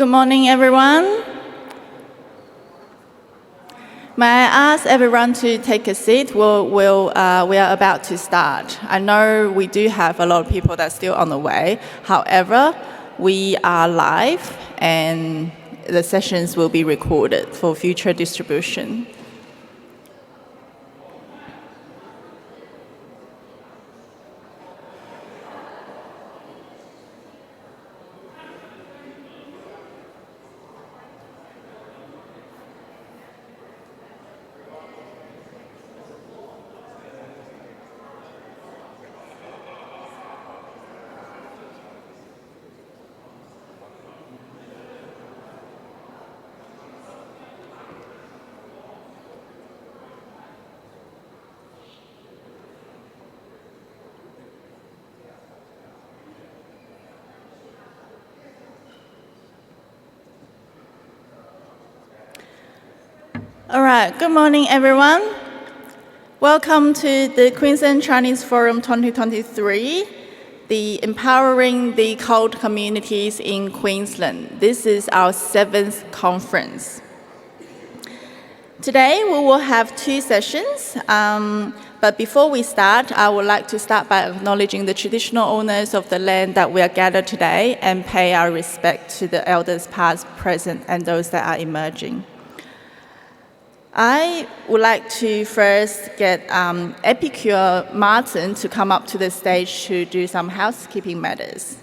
Good morning, everyone. May I ask everyone to take a seat? We are about to start. I know we do have a lot of people that are still on the way. However, we are live and the sessions will be recorded for future distribution. All right, good morning, everyone. Welcome to the Queensland Chinese Forum 2023, the Empowering the Cult Communities in Queensland. This is our 7th conference. Today, we will have 2 sessions, but before we start, I would like to start by acknowledging the traditional owners of the land that we are gathered today and pay our respect to the elders past, present, and those that are emerging. I would like to first get Epicure Martin to come up to the stage to do some housekeeping matters.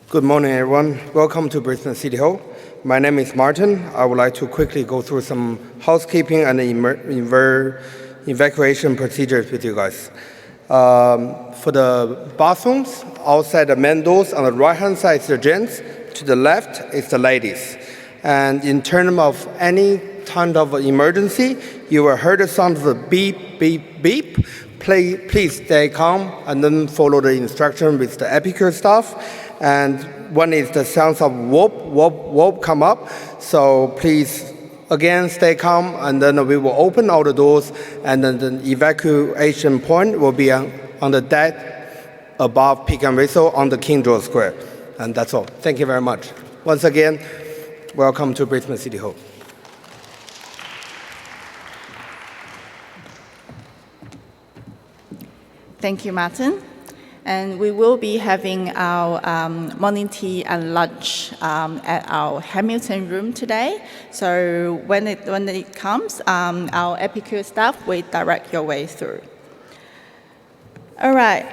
Good morning, everyone. Welcome to Brisbane City Hall. My name is Martin. I would like to quickly go through some housekeeping and evacuation procedures with you guys. For the bathrooms, outside the main doors, on the right-hand side is the gents, to the left is the ladies. And in terms of any kind of emergency, you will hear the sound of the beep, beep, beep. Please stay calm and then follow the instruction with the Epicure staff. And when is the sounds of whoop, whoop, whoop come up, so please again, stay calm, and then we will open all the doors, and then the evacuation point will be on the deck above Peak and Whistle on the King George Square. And that's all. Thank you very much. Once again, welcome to Brisbane City Hall. Thank you, Martin. And we will be having our morning tea and lunch at our Hamilton room today. So when it comes, our Epicure staff will direct your way through. All right.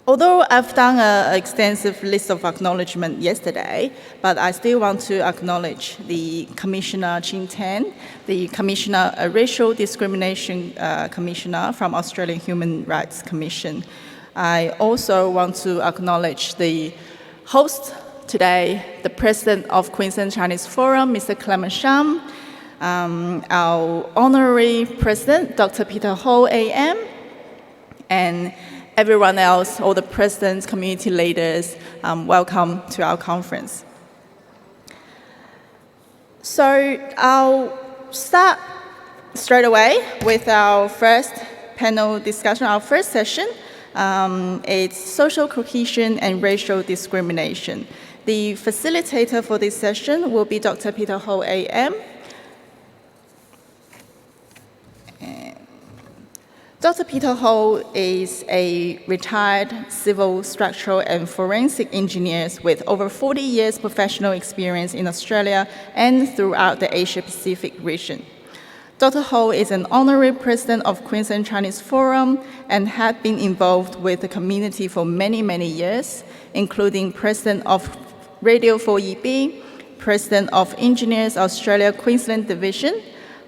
Although I've done an extensive list of acknowledgement yesterday, but I still want to acknowledge the Commissioner Chin Tan, the Commissioner, Racial Discrimination Commissioner from Australian Human Rights Commission. I also want to acknowledge the host today, the President of Queensland Chinese Forum, Mr. Clement Sham, our Honorary President, Dr. Peter Ho, AM, and everyone else, all the presidents, community leaders, welcome to our conference. So I'll start straight away with our first panel discussion, our first session. It's social cohesion and racial discrimination. The facilitator for this session will be Dr. Peter Ho, AM. Dr. Peter Ho is a retired civil, structural, and forensic engineer with over 40 years professional experience in Australia and throughout the Asia-Pacific region. Dr. Ho is an honorary president of Queensland Chinese Forum and had been involved with the community for many, many years, including president of Radio 4EB, president of Engineers Australia Queensland Division,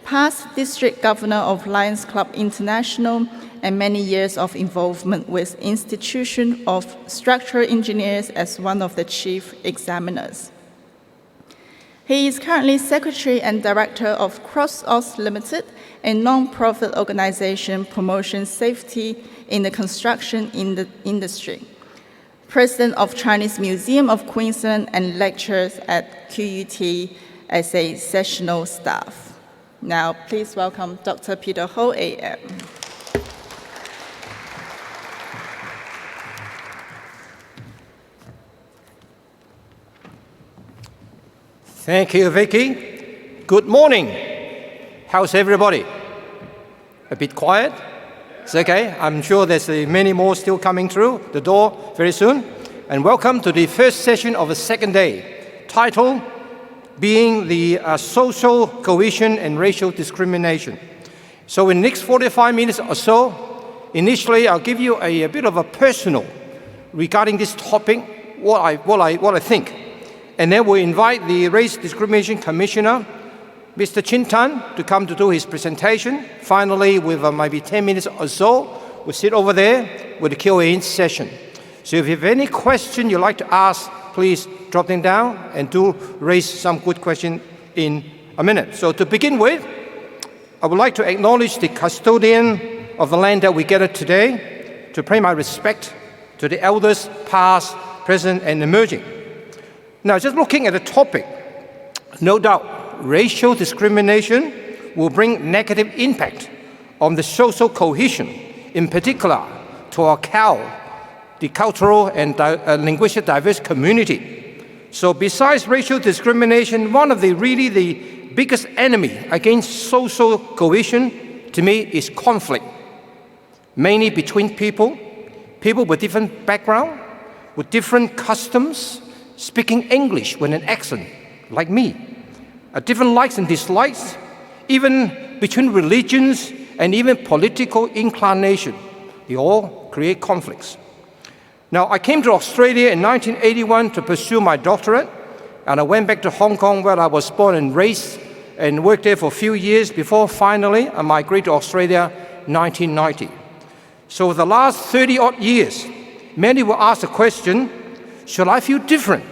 past district governor of Lions Club International, and many years of involvement with Institution of Structural Engineers as one of the chief examiners. He is currently Secretary and Director of CrossAus Limited, a non-profit organization promoting safety in the construction industry. President of Chinese Museum of Queensland and lectures at QUT as a sessional staff. Now, please welcome Dr. Peter Ho, AM. Thank you, Vicky. Good morning. How's everybody? A bit quiet? It's okay. I'm sure there's many more still coming through the door very soon. And welcome to the first session of the second day, titled being the social cohesion and racial discrimination. So in the next 45 minutes or so, initially I'll give you a bit of a personal regarding this topic, what I think. And then we'll invite the Race Discrimination Commissioner, Mr. Chin Tan, to come to do his presentation. Finally, with maybe 10 minutes or so, we'll sit over there with the Q&A session. So if you have any question you'd like to ask, please drop them down and do raise some good question in a minute. So to begin with, I would like to acknowledge the custodian of the land that we gathered today, to pay my respect to the elders past, present, and emerging. Now, just looking at the topic, no doubt, racial discrimination will bring negative impact on the social cohesion, in particular to our the cultural and linguistic diverse community. So besides racial discrimination, one of the biggest enemy against social cohesion to me is conflict, mainly between people with different background, with different customs, speaking English with an accent, like me. Different likes and dislikes, even between religions and even political inclination. They all create conflicts. Now, I came to Australia in 1981 to pursue my doctorate, and I went back to Hong Kong where I was born and raised and worked there for a few years before finally I migrated to Australia in 1990. So for the last 30-odd years, many will ask the question, should I feel different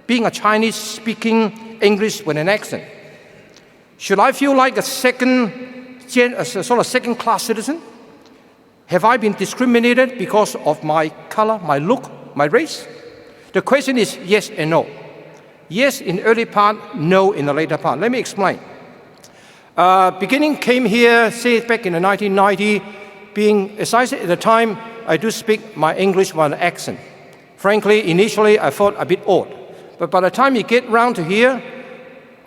being a Chinese speaking English with an accent? Should I feel like a second-class citizen? Have I been discriminated because of my color, my look, my race? The question is yes and no. Yes in the early part, no in the later part. Let me explain. Came here, say back in the 1990s, as I said at the time, I do speak my English with an accent. Frankly, initially I thought a bit odd. But by the time you get round to here,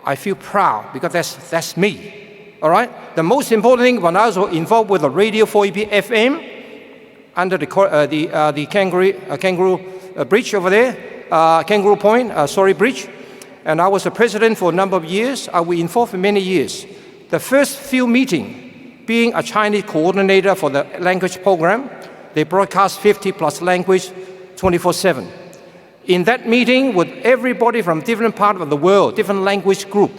I feel proud because that's me. All right? The most important thing, when I was involved with the radio 4EP FM under the Kangaroo Bridge over there, Kangaroo Point, Bridge, and I was the president for a number of years. I was involved for many years. The first few meetings, being a Chinese coordinator for the language program, they broadcast 50+ language 24/7. In that meeting with everybody from different parts of the world, different language group.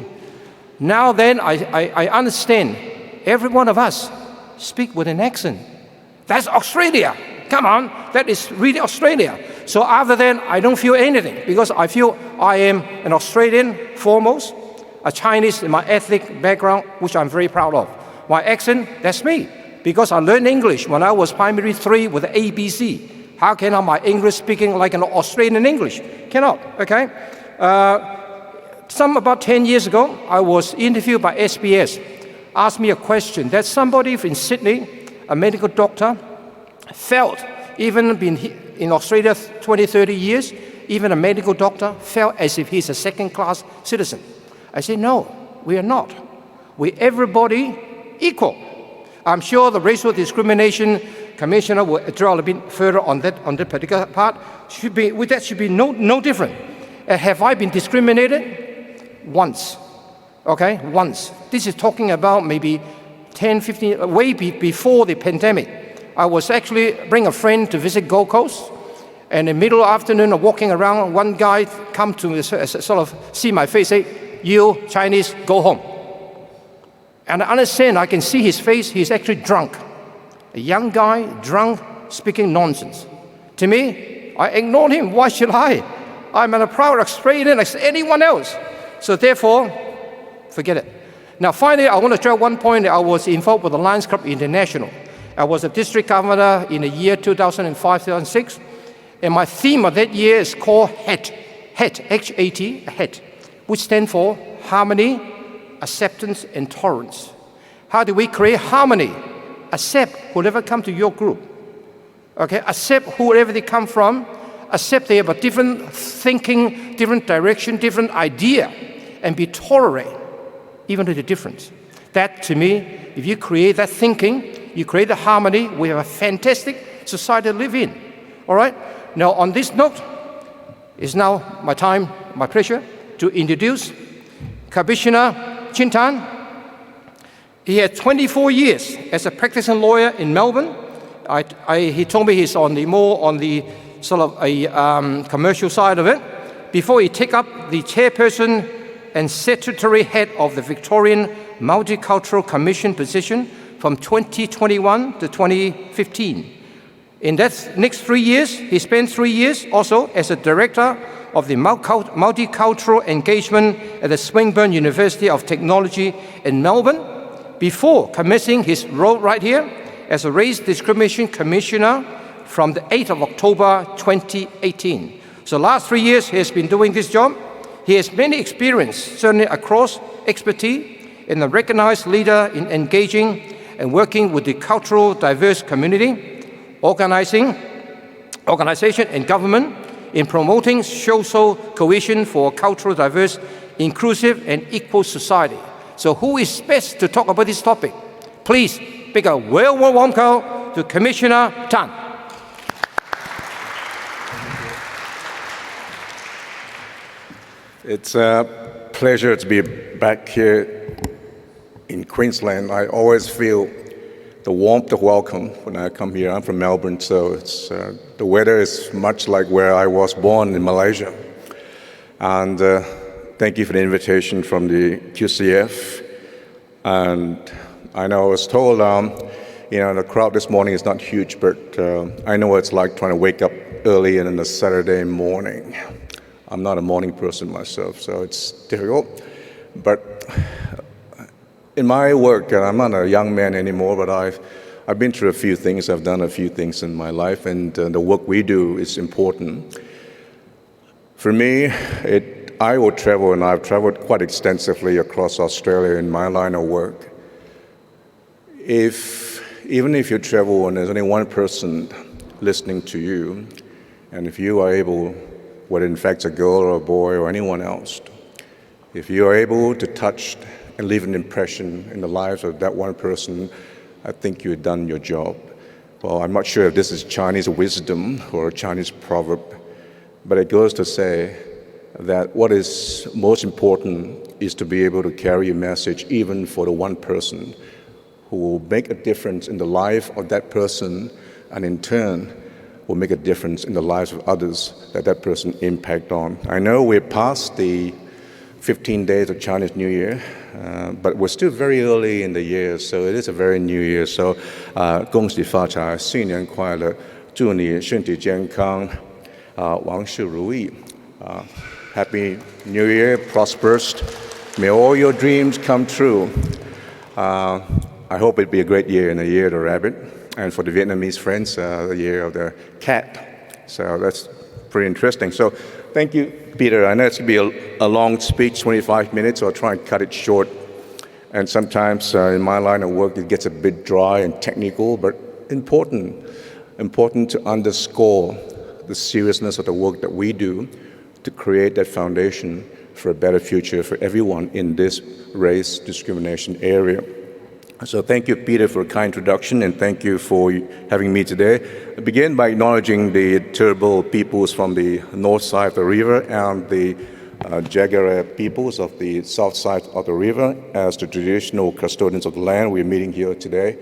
Now then, I understand every one of us speak with an accent. That's Australia. Come on, that is really Australia. So after that, I don't feel anything because I feel I am an Australian foremost, a Chinese in my ethnic background, which I'm very proud of. My accent, that's me, because I learned English when I was primary 3 with ABC. How can I my English speaking like an Australian English? Cannot, okay? About 10 years ago, I was interviewed by SBS, asked me a question that somebody in Sydney, a medical doctor, felt, even been in Australia 20, 30 years, even a medical doctor felt as if he's a second-class citizen. I said, no, we are not. We everybody equal. I'm sure the Racial Discrimination Commissioner will draw a bit further on that particular part. That should be no different. Have I been discriminated? Once. Okay, once. This is talking about maybe 10, 15, way before the pandemic. I was actually bring a friend to visit Gold Coast, and in the middle of the afternoon, walking around, one guy come to me, sort of see my face, say, "You Chinese, go home." And I understand, I can see his face, he's actually drunk. A young guy, drunk, speaking nonsense. To me, I ignored him. Why should I? I'm a proud Australian like anyone else. So therefore, forget it. Now finally, I want to try one point. I was involved with the Lions Club International. I was a district governor in the year 2005-2006, and my theme of that year is called HAT, H-A-T, HAT, which stands for harmony, acceptance, and tolerance. How do we create harmony? Accept whoever come to your group. Okay, accept whoever they come from, accept they have a different thinking, different direction, different idea, and be tolerant, even to the difference. That, to me, if you create that thinking, you create the harmony, we have a fantastic society to live in. All right? Now, on this note, it's now my time, my pleasure, to introduce Commissioner Chintan. He had 24 years as a practicing lawyer in Melbourne. He told me he's more on the sort of a commercial side of it. Before he took up the chairperson and statutory head of the Victorian Multicultural Commission position from 2021 to 2015. In that next 3 years, he spent 3 years also as a director of the multicultural engagement at the Swinburne University of Technology in Melbourne, before commencing his role right here as a Race Discrimination Commissioner from the 8th of October 2018. So last 3 years he has been doing this job. He has many experience, certainly across expertise, and a recognized leader in engaging and working with the cultural diverse community, organization and government in promoting social cohesion for a cultural diverse, inclusive and equal society. So who is best to talk about this topic? Please make a warm welcome to Commissioner Tan. It's a pleasure to be back here in Queensland. I always feel the warmth of welcome when I come here. I'm from Melbourne, so the weather is much like where I was born in Malaysia. And thank you for the invitation from the QCF. And I know I was told, the crowd this morning is not huge, but I know what it's like trying to wake up early and on a Saturday morning. I'm not a morning person myself, so it's difficult. But in my work, and I'm not a young man anymore, but I've been through a few things. I've done a few things in my life, and the work we do is important. For me, I will travel, and I've traveled quite extensively across Australia in my line of work. Even if you travel and there's only one person listening to you, and if you are able, whether in fact a girl or a boy or anyone else, if you are able to touch and leave an impression in the lives of that one person, I think you've done your job. Well, I'm not sure if this is Chinese wisdom or a Chinese proverb, but it goes to say that what is most important is to be able to carry a message even for the one person who will make a difference in the life of that person, and in turn will make a difference in the lives of others that person impact on. I know we're past the 15 days of Chinese New Year, but we're still very early in the year, so it is a very new year. So, 恭喜发财，新年快乐，祝你身体健康，万事如意。Happy New Year, prosperous. May all your dreams come true. I hope it'll be a great year and a year of the rabbit. And for the Vietnamese friends, the year of the cat. So that's pretty interesting. So thank you, Peter. I know it's going to be a long speech, 25 minutes, so I'll try and cut it short. And sometimes in my line of work, it gets a bit dry and technical, but important to underscore the seriousness of the work that we do to create that foundation for a better future for everyone in this race discrimination area. So thank you, Peter, for a kind introduction, and thank you for having me today. I begin by acknowledging the Turrbal peoples from the north side of the river and the Jagera peoples of the south side of the river as the traditional custodians of the land. We're meeting here today,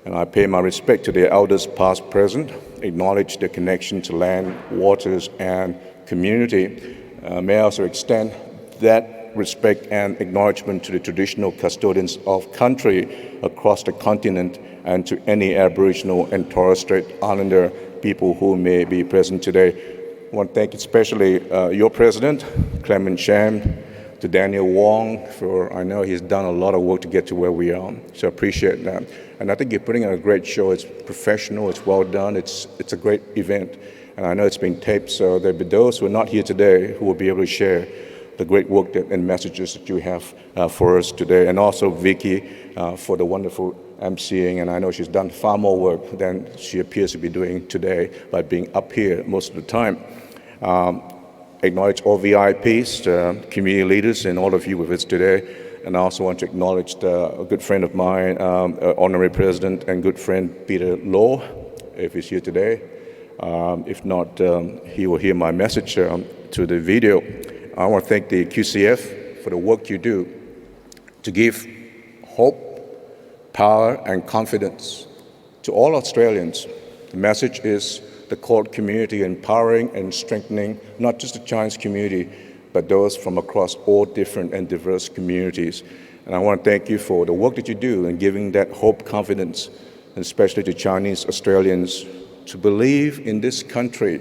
and I pay my respect to their elders past, present, acknowledge their connection to land, waters, and community. May I also extend that respect and acknowledgement to the traditional custodians of country across the continent and to any Aboriginal and Torres Strait Islander people who may be present today. I want to thank especially your president, Clement Sham, to Daniel Wong, for I know he's done a lot of work to get to where we are, so I appreciate that. And I think you're putting on a great show. It's professional, it's well done, it's a great event. And I know it's been taped, so there'll be those who are not here today who will be able to share the great work and messages that you have for us today. And also Vicky for the wonderful emceeing, and I know she's done far more work than she appears to be doing today by being up here most of the time. Acknowledge all VIPs, community leaders, and all of you with us today. And I also want to acknowledge a good friend of mine, Honorary President and good friend Peter Law, if he's here today. If not, he will hear my message to the video. I want to thank the QCF for the work you do to give hope, power, and confidence to all Australians. The message is the core community empowering and strengthening not just the Chinese community, but those from across all different and diverse communities. And I want to thank you for the work that you do in giving that hope, confidence, and especially to Chinese Australians to believe in this country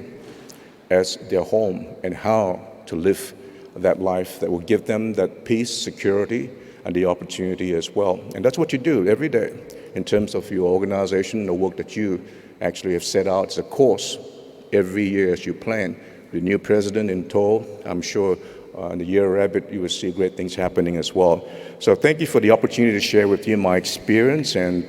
as their home and how to live that life that will give them that peace, security, and the opportunity as well. And that's what you do every day in terms of your organization, the work that you actually have set out as a course every year as you plan. The new president in tow, I'm sure in the year rabbit you will see great things happening as well. So thank you for the opportunity to share with you my experience and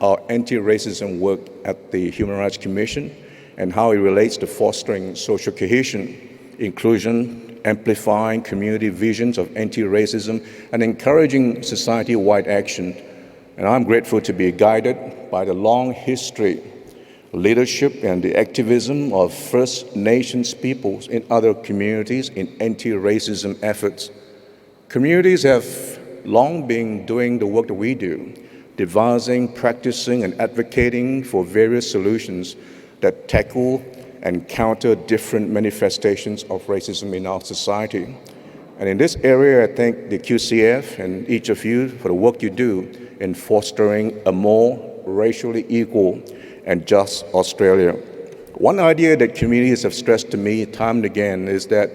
our anti-racism work at the Human Rights Commission and how it relates to fostering social cohesion, inclusion, amplifying community visions of anti-racism, and encouraging society-wide action. And I'm grateful to be guided by the long history, leadership, and the activism of First Nations peoples in other communities in anti-racism efforts. Communities have long been doing the work that we do, devising, practicing, and advocating for various solutions that tackle and counter different manifestations of racism in our society. And in this area, I thank the QCF and each of you for the work you do in fostering a more racially equal and just Australia. One idea that communities have stressed to me time and again is that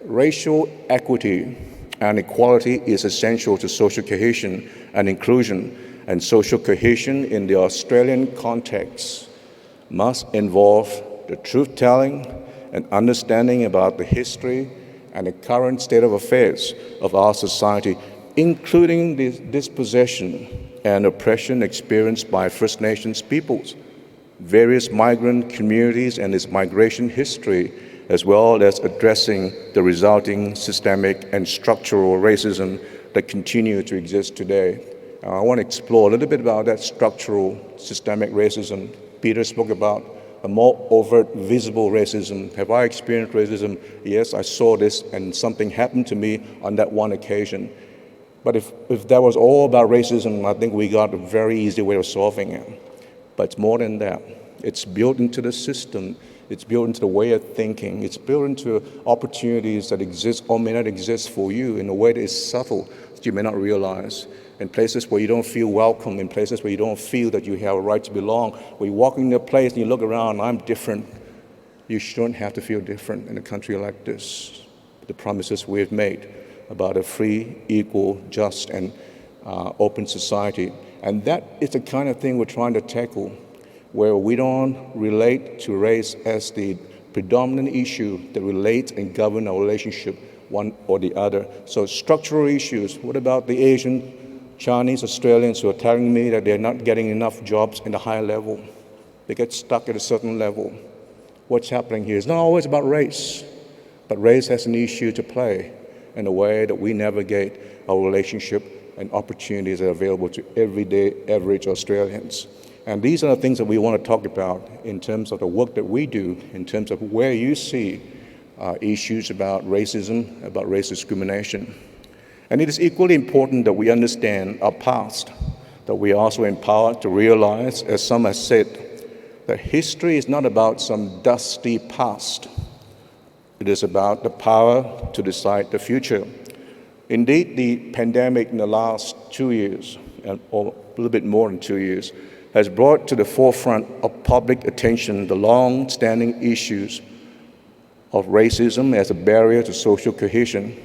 racial equity and equality is essential to social cohesion and inclusion, and social cohesion in the Australian context must involve the truth-telling and understanding about the history and the current state of affairs of our society, including the dispossession and oppression experienced by First Nations peoples, various migrant communities and its migration history, as well as addressing the resulting systemic and structural racism that continue to exist today. I want to explore a little bit about that structural systemic racism. Peter spoke about a more overt, visible racism. Have I experienced racism? Yes, I saw this and something happened to me on that one occasion. But if that was all about racism, I think we got a very easy way of solving it. But it's more than that. It's built into the system. It's built into the way of thinking. It's built into opportunities that exist or may not exist for you in a way that is subtle that you may not realize. In places where you don't feel welcome, in places where you don't feel that you have a right to belong. When you walk into a place and you look around, I'm different. You shouldn't have to feel different in a country like this. The promises we've made about a free, equal, just, and open society. And that is the kind of thing we're trying to tackle, where we don't relate to race as the predominant issue that relates and governs our relationship, one or the other. So structural issues, what about the Asian, Chinese, Australians who are telling me that they're not getting enough jobs in the higher level? They get stuck at a certain level. What's happening here? It's not always about race, but race has an issue to play in the way that we navigate our relationship and opportunities that are available to everyday average Australians. And these are the things that we want to talk about in terms of the work that we do, in terms of where you see issues about racism, about race discrimination. And it is equally important that we understand our past, that we are also empowered to realize, as some have said, that history is not about some dusty past. It is about the power to decide the future. Indeed, the pandemic in the last 2 years, or a little bit more than 2 years, has brought to the forefront of public attention the long-standing issues of racism as a barrier to social cohesion.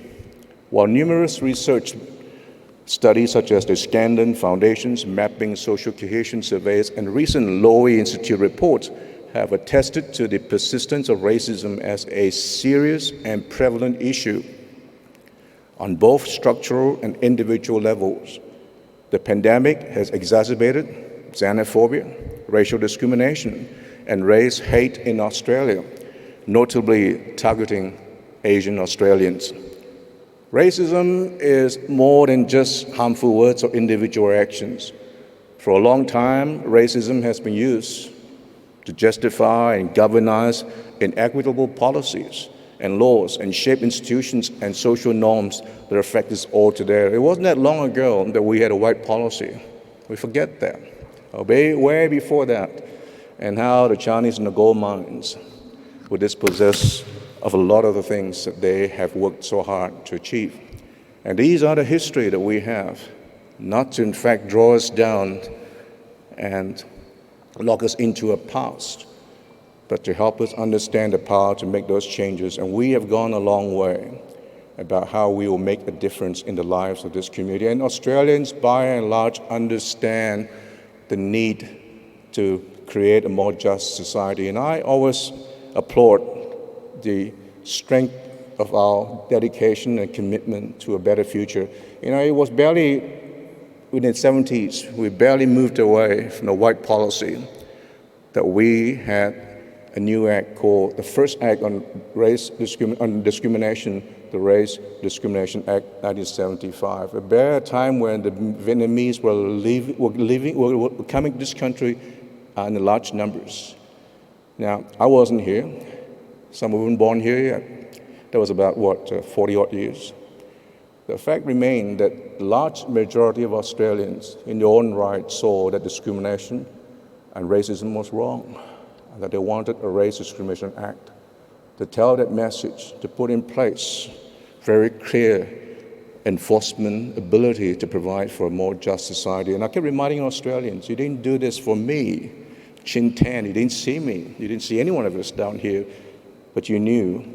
While numerous research studies such as the Scandon Foundation's Mapping Social Cohesion Surveys and recent Lowy Institute reports have attested to the persistence of racism as a serious and prevalent issue, On both structural and individual levels, the pandemic has exacerbated xenophobia, racial discrimination, and race hate in Australia, notably targeting Asian Australians. Racism is more than just harmful words or individual actions. For a long time, racism has been used to justify and galvanize inequitable policies and laws and shape institutions and social norms that affect us all today. It wasn't that long ago that we had a white policy. We forget that. Way before that, and how the Chinese in the gold mines were dispossessed of a lot of the things that they have worked so hard to achieve. And these are the history that we have, not to in fact draw us down and lock us into a past, but to help us understand the power to make those changes. And we have gone a long way about how we will make a difference in the lives of this community. And Australians, by and large, understand the need to create a more just society. And I always applaud the strength of our dedication and commitment to a better future. You know, it was barely in the 70s, we barely moved away from the white policy that we had a new act called the first act on discrimination, the Race Discrimination Act 1975. A time when the Vietnamese were coming to this country in large numbers. Now, I wasn't here. Some of them born here yet. That was about, 40-odd years. The fact remained that the large majority of Australians in their own right saw that discrimination and racism was wrong, and that they wanted a Race Discrimination Act to tell that message, to put in place very clear enforcement ability to provide for a more just society. And I kept reminding Australians, you didn't do this for me, Chin Tan, you didn't see me, you didn't see any one of us down here, but you knew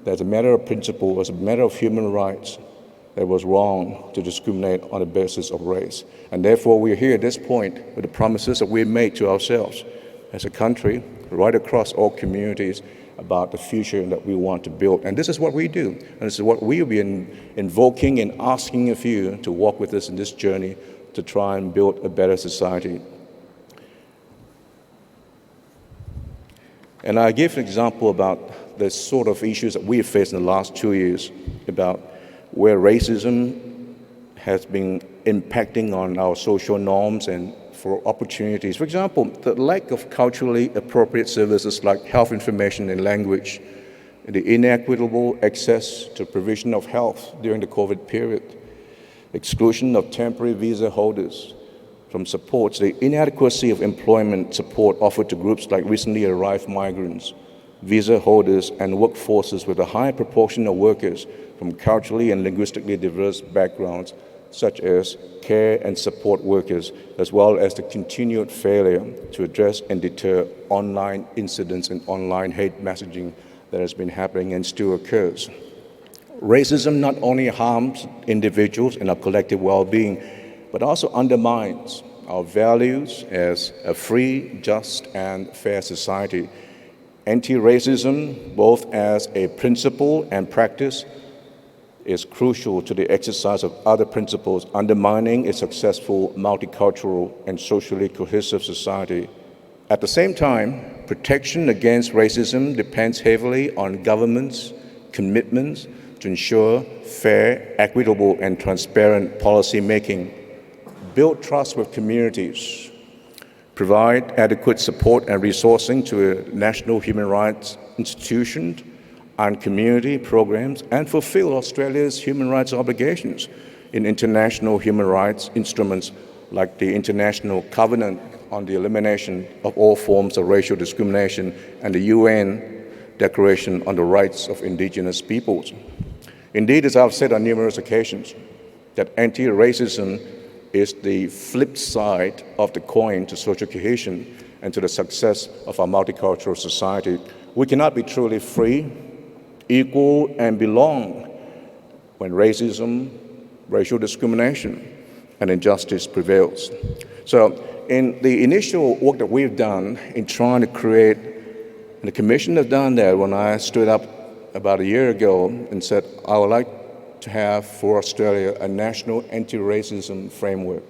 that as a matter of principle, as a matter of human rights, that it was wrong to discriminate on the basis of race. And therefore, we're here at this point with the promises that we've made to ourselves as a country, right across all communities, about the future that we want to build. And this is what we do. And this is what we'll be invoking and asking of you to walk with us in this journey to try and build a better society. And I give an example about the sort of issues that we have faced in the last 2 years, about where racism has been impacting on our social norms and for opportunities. For example, the lack of culturally appropriate services like health information and language, the inequitable access to provision of health during the COVID period, exclusion of temporary visa holders from supports, the inadequacy of employment support offered to groups like recently arrived migrants, visa holders, and workforces with a high proportion of workers from culturally and linguistically diverse backgrounds, such as care and support workers, as well as the continued failure to address and deter online incidents and online hate messaging that has been happening and still occurs. Racism not only harms individuals and our collective well-being, but also undermines our values as a free, just, and fair society. Anti-racism, both as a principle and practice, is crucial to the exercise of other principles, undermining a successful, multicultural, and socially cohesive society. At the same time, protection against racism depends heavily on governments' commitments to ensure fair, equitable, and transparent policy making, build trust with communities, provide adequate support and resourcing to national human rights institutions and community programs, and fulfill Australia's human rights obligations in international human rights instruments like the International Covenant on the Elimination of All Forms of Racial Discrimination and the UN Declaration on the Rights of Indigenous Peoples. Indeed, as I've said on numerous occasions, that anti-racism is the flip side of the coin to social cohesion and to the success of our multicultural society. We cannot be truly free, equal, and belong when racism, racial discrimination, and injustice prevails. So in the initial work that we've done in trying to create, and the Commission has done that when I stood up about a year ago and said, I would like to have for Australia a national anti-racism framework,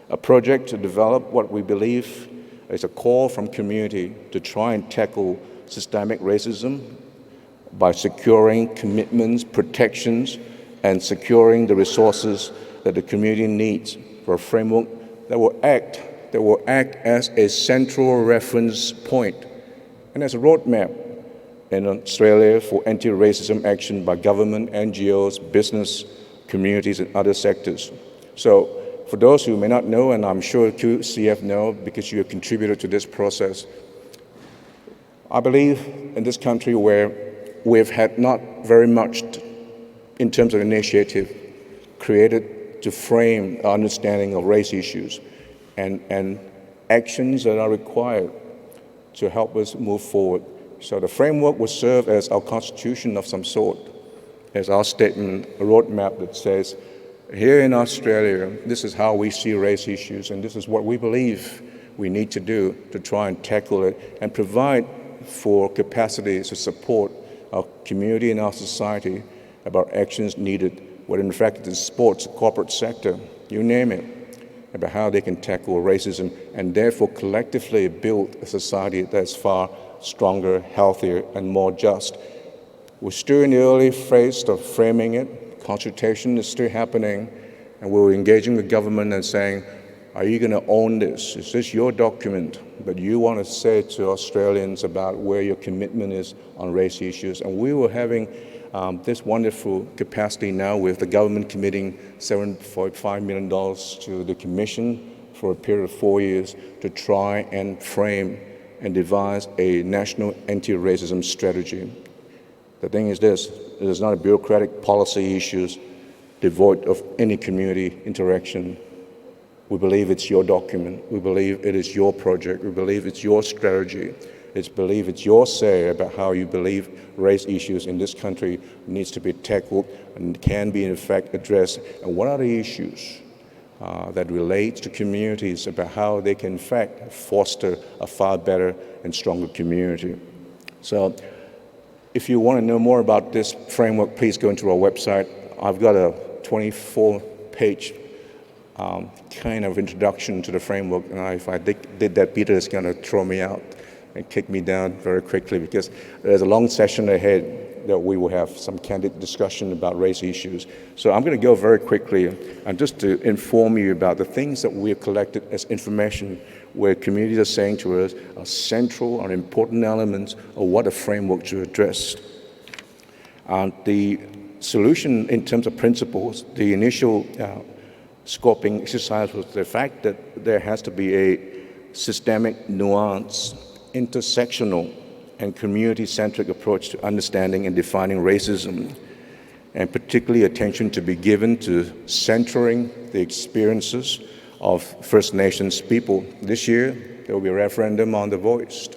a project to develop what we believe is a call from community to try and tackle systemic racism by securing commitments, protections, and securing the resources that the community needs for a framework that will act as a central reference point and as a roadmap in Australia for anti-racism action by government, NGOs, business, communities, and other sectors. So, for those who may not know, and I'm sure QCF know because you have contributed to this process, I believe in this country where we've had not very much in terms of initiative created to frame our understanding of race issues and actions that are required to help us move forward. So the framework will serve as our constitution of some sort, as our statement, a roadmap that says, here in Australia, this is how we see race issues, and this is what we believe we need to do to try and tackle it and provide for capacities to support our community and our society about actions needed, whether in fact it's sports, corporate sector, you name it, about how they can tackle racism and therefore collectively build a society that's far stronger, healthier, and more just. We're still in the early phase of framing it. Consultation is still happening, and we're engaging with government and saying, are you going to own this? Is this your document? But you want to say to Australians about where your commitment is on race issues. And we were having this wonderful capacity now with the government committing $7.5 million to the Commission for a period of 4 years to try and frame and devise a national anti-racism strategy. The thing is this, it is not a bureaucratic policy issues devoid of any community interaction. We believe it's your document. We believe it is your project. We believe it's your strategy. We believe it's your say about how you believe race issues in this country needs to be tackled and can be in fact addressed. And what are the issues that relate to communities about how they can in fact foster a far better and stronger community. So if you want to know more about this framework, please go into our website. I've got a 24-page kind of introduction to the framework, and if I did that, Peter is going to throw me out and kick me down very quickly because there's a long session ahead that we will have some candid discussion about race issues. So I'm going to go very quickly and just to inform you about the things that we have collected as information where communities are saying to us are central or important elements of what a framework should address. The solution in terms of principles, the initial scoping exercise was the fact that there has to be a systemic, nuanced, intersectional, and community-centric approach to understanding and defining racism, and particularly attention to be given to centering the experiences of First Nations people. This year, there will be a referendum on the voice.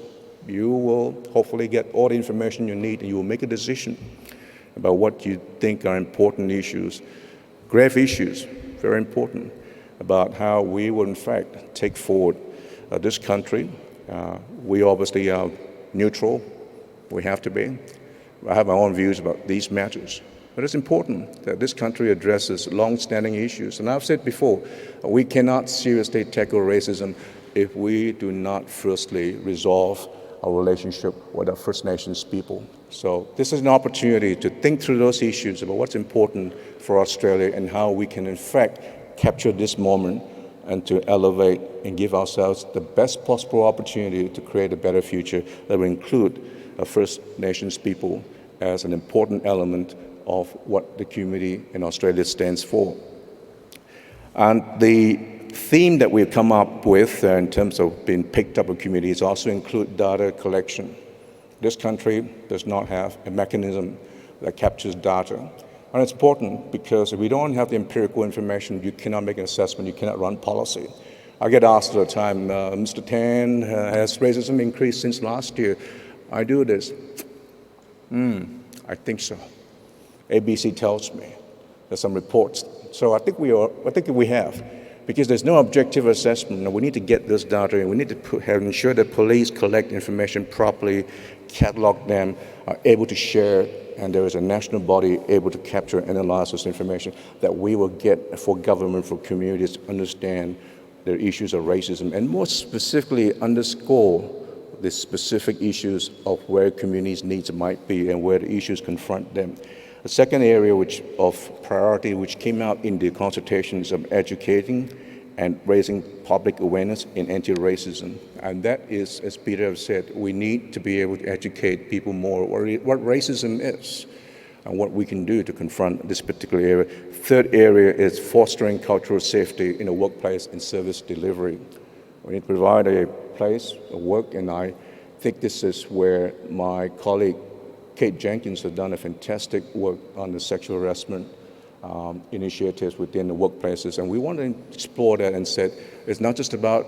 You will hopefully get all the information you need, and you will make a decision about what you think are important issues, grave issues, very important, about how we will in fact take forward this country. We obviously are neutral. We have to be. I have my own views about these matters. But it's important that this country addresses long-standing issues. And I've said before, we cannot seriously tackle racism if we do not firstly resolve our relationship with our First Nations people. So this is an opportunity to think through those issues about what's important for Australia and how we can in fact capture this moment and to elevate and give ourselves the best possible opportunity to create a better future that will include First Nations people as an important element of what the community in Australia stands for. And the theme that we've come up with in terms of being picked up with communities also include data collection. This country does not have a mechanism that captures data. And it's important because if we don't have the empirical information, you cannot make an assessment, you cannot run policy. I get asked all the time, Mr. Tan, has racism increased since last year? I do this. I think so. ABC tells me. There's some reports. So I think we have. Because there's no objective assessment. Now, we need to get this data, and we need to ensure that police collect information properly, catalog them, are able to share, and there is a national body able to capture and analyze this information that we will get for government, for communities to understand the issues of racism, and more specifically underscore the specific issues of where communities' needs might be and where the issues confront them. The second area of priority which came out in the consultations of educating and raising public awareness in anti-racism. And that is, as Peter has said, we need to be able to educate people more what racism is and what we can do to confront this particular area. Third area is fostering cultural safety in the workplace and service delivery. We need to provide a place of work, and I think this is where my colleague Kate Jenkins has done a fantastic work on the sexual harassment initiatives within the workplaces. And we want to explore that and said it's not just about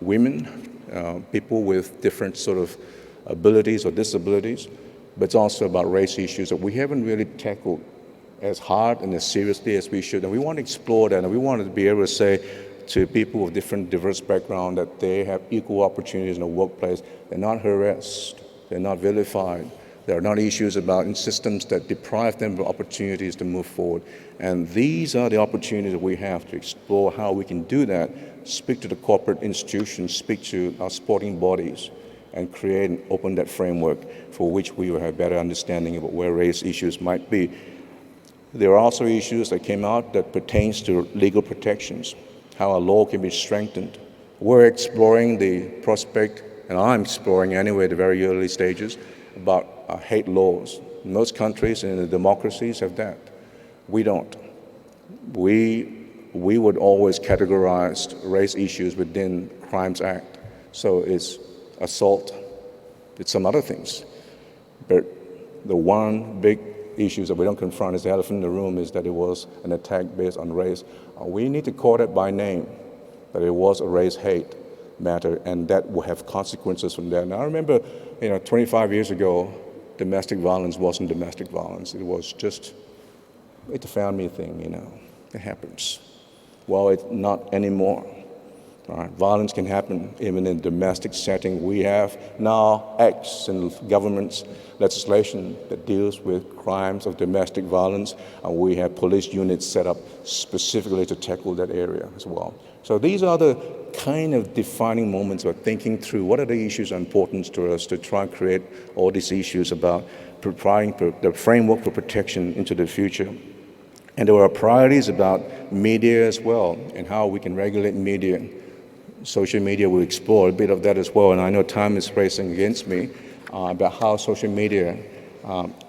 women, people with different sort of abilities or disabilities, but it's also about race issues that we haven't really tackled as hard and as seriously as we should. And we want to explore that, and we want to be able to say to people with different diverse backgrounds that they have equal opportunities in the workplace. They're not harassed, they're not vilified. There are not issues about systems that deprive them of opportunities to move forward. And these are the opportunities that we have to explore how we can do that, speak to the corporate institutions, speak to our sporting bodies, and create and open that framework for which we will have better understanding about where race issues might be. There are also issues that came out that pertains to legal protections, how our law can be strengthened. We're exploring the prospect, and I'm exploring anyway at the very early stages, about hate laws. Most countries and the democracies have that. We don't. We would always categorize race issues within Crimes Act. So it's assault, it's some other things. But the one big issue that we don't confront is the elephant in the room is that it was an attack based on race. We need to call it by name, that it was a race hate matter, and that will have consequences from that. And I remember, 25 years ago, domestic violence wasn't domestic violence. It was just, it's a family thing, It happens. Well, it's not anymore. All right? Violence can happen even in domestic setting. We have now acts and government's legislation that deals with crimes of domestic violence, and we have police units set up specifically to tackle that area as well. So these are the kind of defining moments of thinking through what are the issues of importance to us to try and create all these issues about providing the framework for protection into the future. And there are priorities about media as well and how we can regulate media. Social media will explore a bit of that as well, and I know time is racing against me about how social media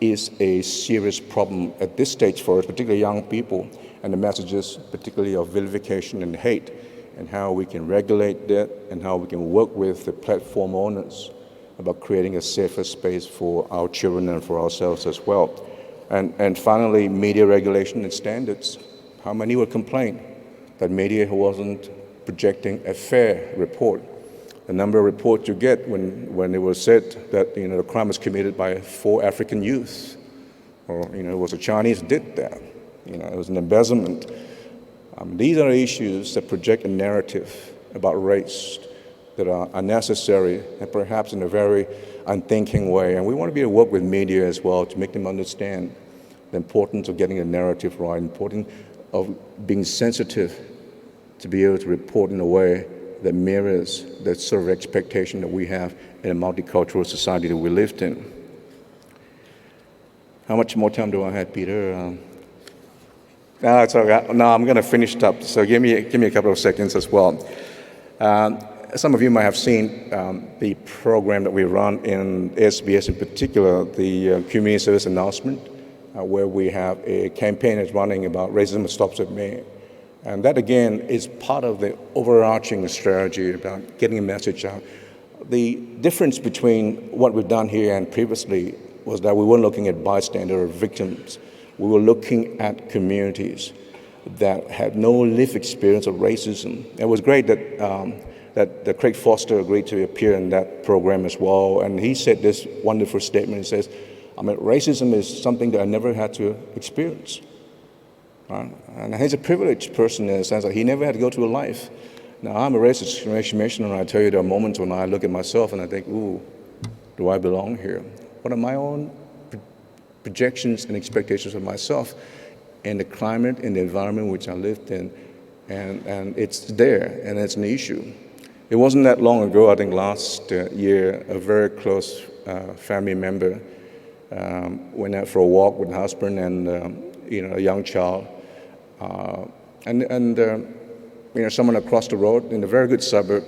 is a serious problem at this stage for us, particularly young people, and the messages particularly of vilification and hate, and how we can regulate that and how we can work with the platform owners about creating a safer space for our children and for ourselves as well. And finally, media regulation and standards. How many would complain that media wasn't projecting a fair report? The number of reports you get when it was said that the crime was committed by 4 African youth, or it was a Chinese did that, it was an embezzlement. These are issues that project a narrative about race that are unnecessary and perhaps in a very unthinking way. And we want to be able to work with media as well to make them understand the importance of getting a narrative right, importance of being sensitive to be able to report in a way that mirrors that sort of expectation that we have in a multicultural society that we lived in. How much more time do I have, Peter? No, it's all right. No, I'm going to finish up, so give me a couple of seconds as well. Some of you might have seen the program that we run in SBS in particular, the Community Service Announcement, where we have a campaign that's running about racism stops at me. And that, again, is part of the overarching strategy about getting a message out. The difference between what we've done here and previously was that we weren't looking at bystander or victims. We were looking at communities that had no lived experience of racism. It was great that Craig Foster agreed to appear in that program as well. And he said this wonderful statement. He says, racism is something that I never had to experience. Right? And he's a privileged person in the sense that he never had to go through life. Now, I'm a race discrimination, and I tell you there are moments when I look at myself and I think, ooh, do I belong here? What are my own projections and expectations of myself and the climate and the environment which I lived in? And it's there, and it's an issue. It wasn't that long ago, I think last year, a very close family member went out for a walk with her husband and a young child. Someone across the road in a very good suburb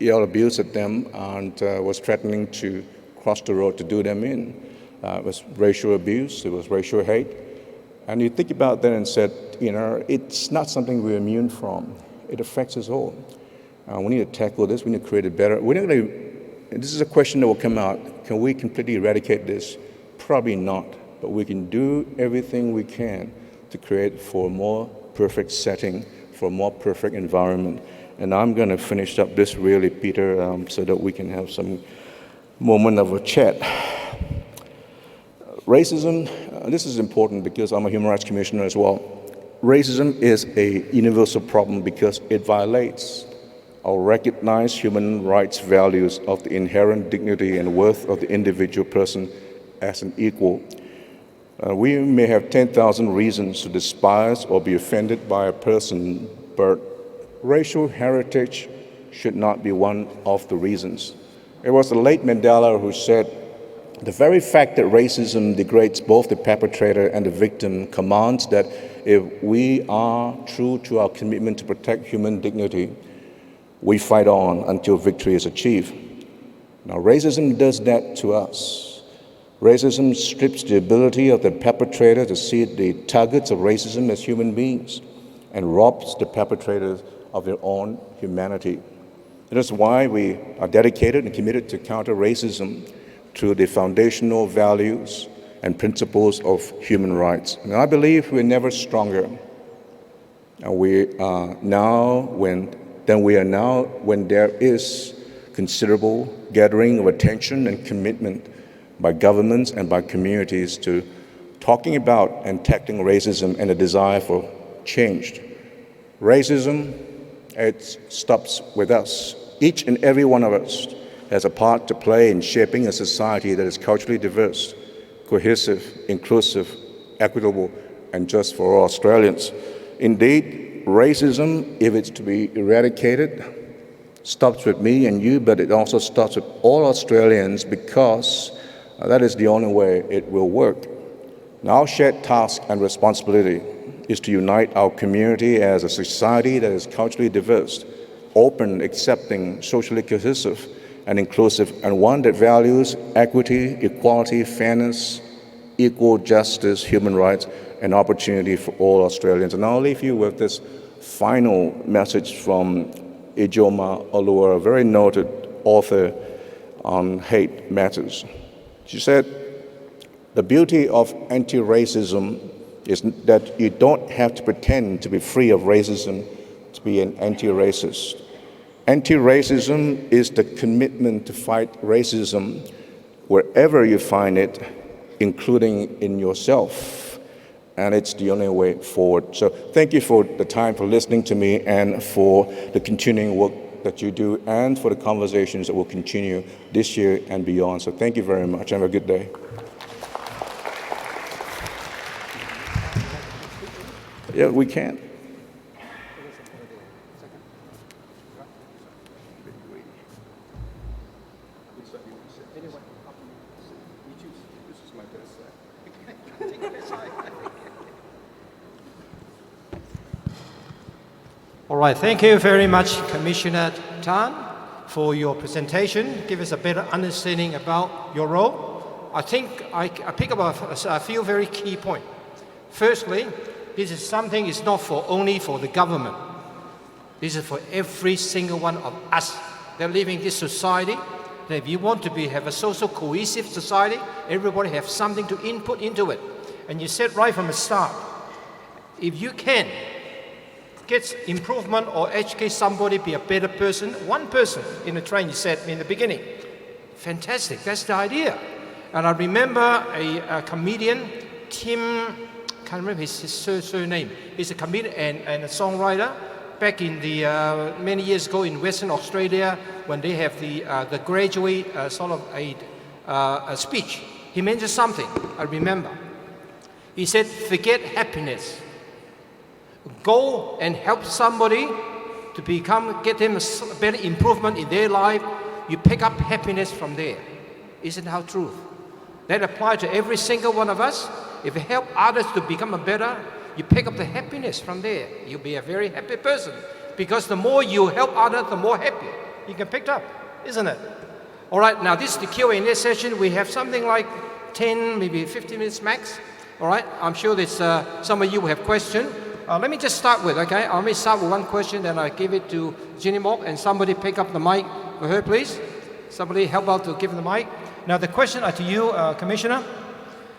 yelled abuse at them and was threatening to cross the road to do them in. It was racial abuse, it was racial hate. And you think about that and said, it's not something we're immune from. It affects us all. We need to tackle this, we need to create a better, this is a question that will come out. Can we completely eradicate this? Probably not, but we can do everything we can to create for a more perfect setting, for a more perfect environment. And I'm going to finish up this really, Peter, so that we can have some moment of a chat. Racism, this is important because I'm a human rights commissioner as well. Racism is a universal problem because it violates our recognized human rights values of the inherent dignity and worth of the individual person as an equal. We may have 10,000 reasons to despise or be offended by a person, but racial heritage should not be one of the reasons. It was the late Mandela who said, the very fact that racism degrades both the perpetrator and the victim commands that if we are true to our commitment to protect human dignity, we fight on until victory is achieved. Now, racism does that to us. Racism strips the ability of the perpetrator to see the targets of racism as human beings and robs the perpetrators of their own humanity. That is why we are dedicated and committed to counter racism through the foundational values and principles of human rights. And I believe we're never stronger. And we are now when there is considerable gathering of attention and commitment by governments and by communities to talking about and tackling racism and a desire for change. Racism, it stops with us. Each and every one of us has a part to play in shaping a society that is culturally diverse, cohesive, inclusive, equitable, and just for all Australians. Indeed, racism, if it's to be eradicated, stops with me and you, but it also stops with all Australians because that is the only way it will work. Now, our shared task and responsibility is to unite our community as a society that is culturally diverse, open, accepting, socially cohesive, and inclusive, and one that values equity, equality, fairness, equal justice, human rights, and opportunity for all Australians. And I'll leave you with this final message from Ijoma Oluwa, a very noted author on hate matters. She said, the beauty of anti-racism is that you don't have to pretend to be free of racism to be an anti-racist. Anti-racism is the commitment to fight racism wherever you find it, including in yourself. And it's the only way forward. So thank you for the time, for listening to me, and for the continuing work that you do, and for the conversations that will continue this year and beyond. So thank you very much. Have a good day. Yeah, we can. All right, thank you very much, Commissioner Tan, for your presentation. Give us a better understanding about your role. I think I pick up a few very key points. Firstly, this is something is not only for the government. This is for every single one of us that live in this society. That if you want to have a social cohesive society, everybody have something to input into it. And you said right from the start, if you can get improvement or educate somebody, be a better person, one person in the train, you said in the beginning, fantastic, that's the idea. And I remember a comedian, Tim can't remember his surname. He's a comedian and a songwriter. Back in the many years ago in Western Australia, when they have the graduate sort of a speech, he mentioned something, I remember. He said, forget happiness. Go and help somebody to get them a better improvement in their life. You pick up happiness from there. Isn't that true? That applies to every single one of us. If you help others to become a better, you pick up the happiness from there. You'll be a very happy person. Because the more you help others, the more happy you can pick up, isn't it? All right, now this is the Q&A session. We have something like 10, maybe 15 minutes max. All right, I'm sure there's some of you have questions. Let me just start with, okay? Let me start with one question, then I give it to Ginny Mock, and somebody pick up the mic for her, please. Somebody help out to give the mic. Now the question to you, Commissioner.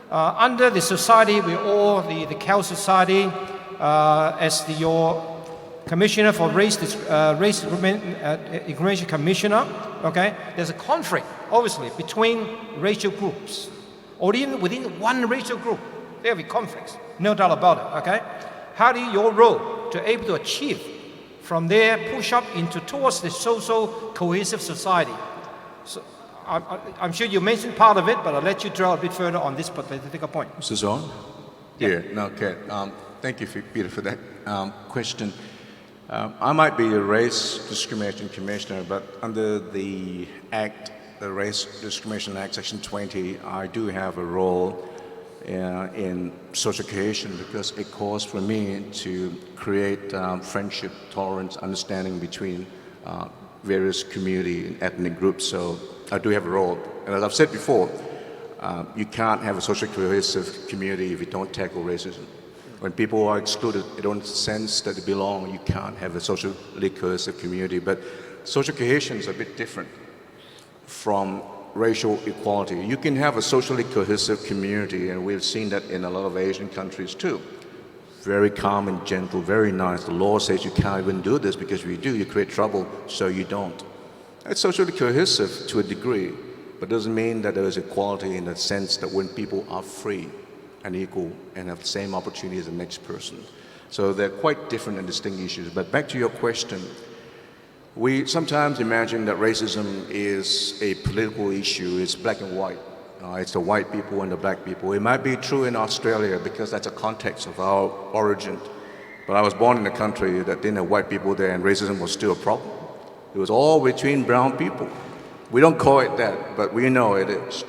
Under the society, we all, the Cal Society, as your Commissioner for Race Discrimination Commissioner, okay, there's a conflict, obviously, between racial groups, or even within one racial group. There will be conflicts, no doubt about it, okay? How do your role to able to achieve from there, push up towards the social cohesive society? So, I'm sure you mentioned part of it, but I'll let you draw a bit further on this particular point. Mr. Zorn? Yeah, no, okay. Thank you, Peter, for that question. I might be a Race Discrimination Commissioner, but under the Act, the Race Discrimination Act, Section 20, I do have a role in social cohesion because it calls for me to create friendship, tolerance, understanding between various community and ethnic groups. So I do have a role. And as I've said before, you can't have a social cohesive community if you don't tackle racism. When people are excluded, they don't sense that they belong, you can't have a socially cohesive community. But social cohesion is a bit different from racial equality. You can have a socially cohesive community, and we've seen that in a lot of Asian countries too. Very calm and gentle, very nice. The law says you can't even do this because if you do, you create trouble, so you don't. It's socially cohesive to a degree, but doesn't mean that there is equality in the sense that when people are free and equal and have the same opportunity as the next person. So they're quite different and distinct issues. But back to your question, we sometimes imagine that racism is a political issue, it's black and white. It's the white people and the black people. It might be true in Australia because that's a context of our origin. But I was born in a country that didn't have white people there and racism was still a problem. It was all between brown people. We don't call it that, but we know it is.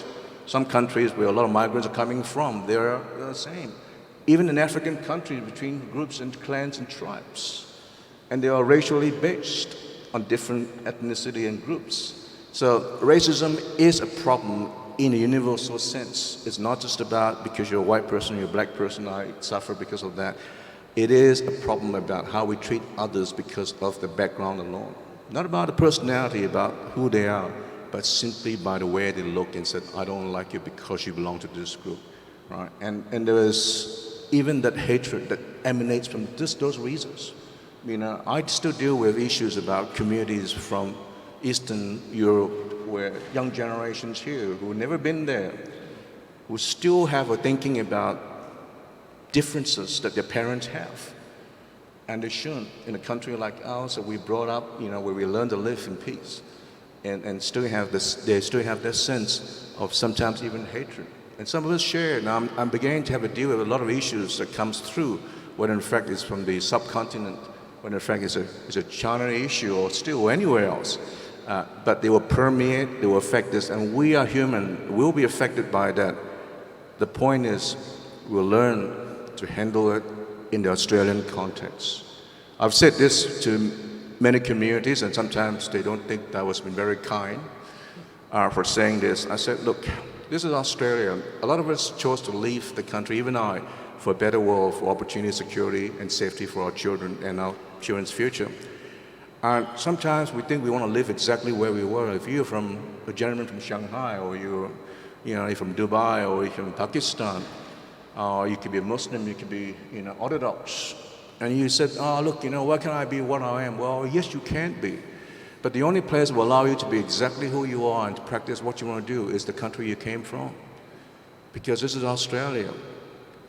Some countries where a lot of migrants are coming from, they're the same. Even in African countries between groups and clans and tribes. And they are racially based on different ethnicity and groups. So racism is a problem in a universal sense. It's not just about because you're a white person, you're a black person, I suffer because of that. It is a problem about how we treat others because of the background alone. Not about the personality, about who they are, but simply by the way they look and said, I don't like you because you belong to this group, right? And there is even that hatred that emanates from just those reasons. You know, I still deal with issues about communities from Eastern Europe where young generations here who've never been there, who still have a thinking about differences that their parents have. And they shouldn't. In a country like ours that we brought up, you know, where we learn to live in peace and still have this, they still have this sense of sometimes even hatred. And some of us share. Now I'm beginning to have a deal with a lot of issues that comes through, whether in fact it's from the subcontinent, whether in fact it's a China issue or still anywhere else. But they will permeate, they will affect us, and we are human, we'll be affected by that. The point is, we'll learn to handle it in the Australian context. I've said this to many communities, and sometimes they don't think that I was been very kind for saying this. I said, look, this is Australia. A lot of us chose to leave the country, even I, for a better world, for opportunity, security, and safety for our children and our children's future. And sometimes we think we want to live exactly where we were. If you're from a gentleman from Shanghai, or you're from Dubai, or you're from Pakistan, you could be a Muslim, you could be Orthodox, and you said, oh, look, why can't I be what I am? Well, yes, you can be. But the only place that will allow you to be exactly who you are and to practice what you want to do is the country you came from. Because this is Australia.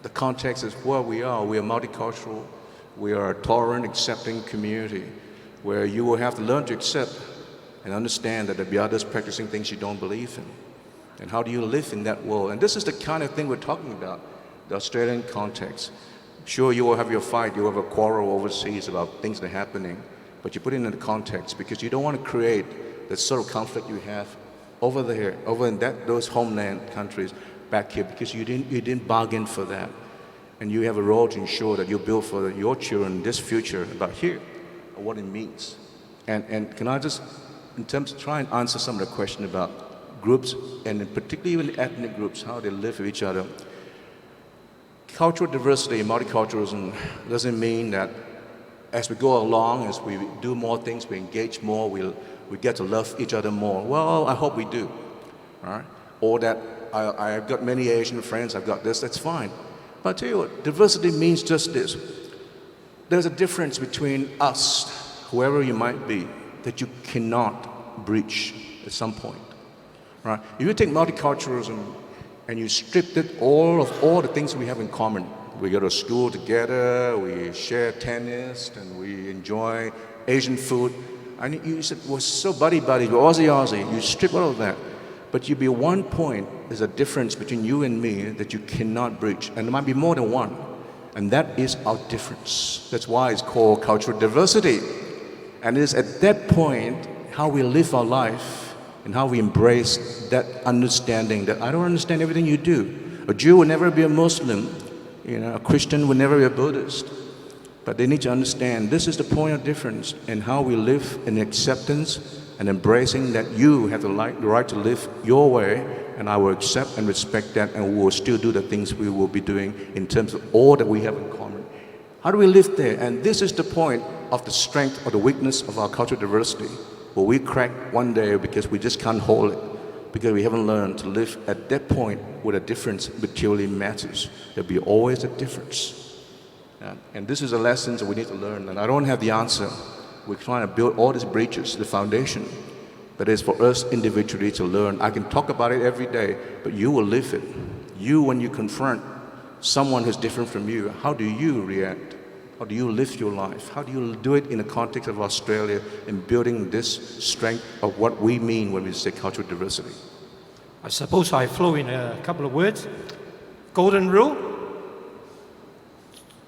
the context is where we are. We are multicultural. We are a tolerant, accepting community where you will have to learn to accept and understand that there'll be others practicing things you don't believe in. And how do you live in that world? And this is the kind of thing we're talking about, the Australian context. Sure, you will have your fight, you will have a quarrel overseas about things that are happening, but you put it in the context because you don't want to create the sort of conflict you have over there, over in those homeland countries back here, because you didn't bargain for that. And you have a role to ensure that you build for your children this future about here, what it means. And can I just, in terms of try and answer some of the question about groups, and particularly even ethnic groups, how they live with each other. Cultural diversity and multiculturalism doesn't mean that as we go along, as we do more things, we engage more, we get to love each other more. Well, I hope we do, all right? Or that I've got many Asian friends, I've got this, that's fine. But I tell you what, diversity means just this. There's a difference between us, whoever you might be, that you cannot breach at some point, right? If you take multiculturalism and you stripped it all the things we have in common. We go to school together, we share tennis, and we enjoy Asian food. And you said, we're so buddy-buddy, we're Aussie. You strip all of that. But you'd be one point, there's a difference between you and me that you cannot breach. And there might be more than one. And that is our difference. That's why it's called cultural diversity. And it is at that point how we live our life and how we embrace that understanding that I don't understand everything you do. A Jew will never be a Muslim, a Christian will never be a Buddhist. But they need to understand this is the point of difference in how we live in acceptance and embracing that you have the right to live your way, and I will accept and respect that, and we will still do the things we will be doing in terms of all that we have in common. How do we live there? And this is the point of the strength or the weakness of our cultural diversity. Will we crack one day because we just can't hold it, because we haven't learned to live at that point where the difference materially matters. There'll be always a difference. And this is a lesson that we need to learn, and I don't have the answer. We're trying to build all these bridges, the foundation, but it's for us individually to learn. I can talk about it every day, but you will live it. You, when you confront someone who's different from you, how do you react? How do you live your life? How do you do it in the context of Australia in building this strength of what we mean when we say cultural diversity? I suppose I flow in a couple of words. Golden rule: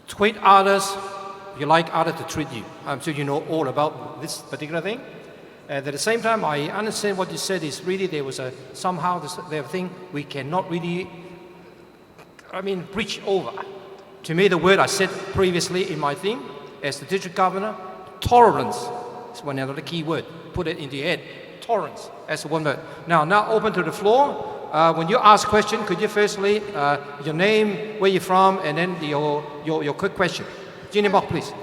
treat others, you like others to treat you. I'm sure you know all about this particular thing. And at the same time, I understand what you said is really there was somehow the thing we cannot really, breach over. To me, the word I said previously in my thing, as the district governor, tolerance is one other key word. Put it in the head, tolerance, as one word. Now open to the floor. When you ask question, could you firstly, your name, where you're from, and then your quick question. Jeannie Mock, please.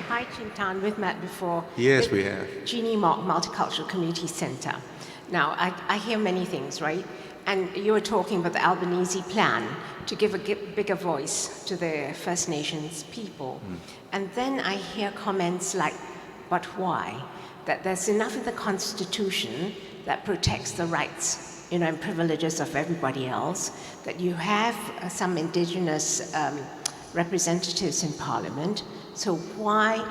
Hi, Chin Tan. We've met before. Yes, we have. Jeannie Mock, Multicultural Community Centre. Now, I hear many things, right? And you were talking about the Albanese plan to give a bigger voice to the First Nations people. And then I hear comments like, but why? That there's enough in the Constitution that protects the rights, and privileges of everybody else, that you have some Indigenous representatives in Parliament. So why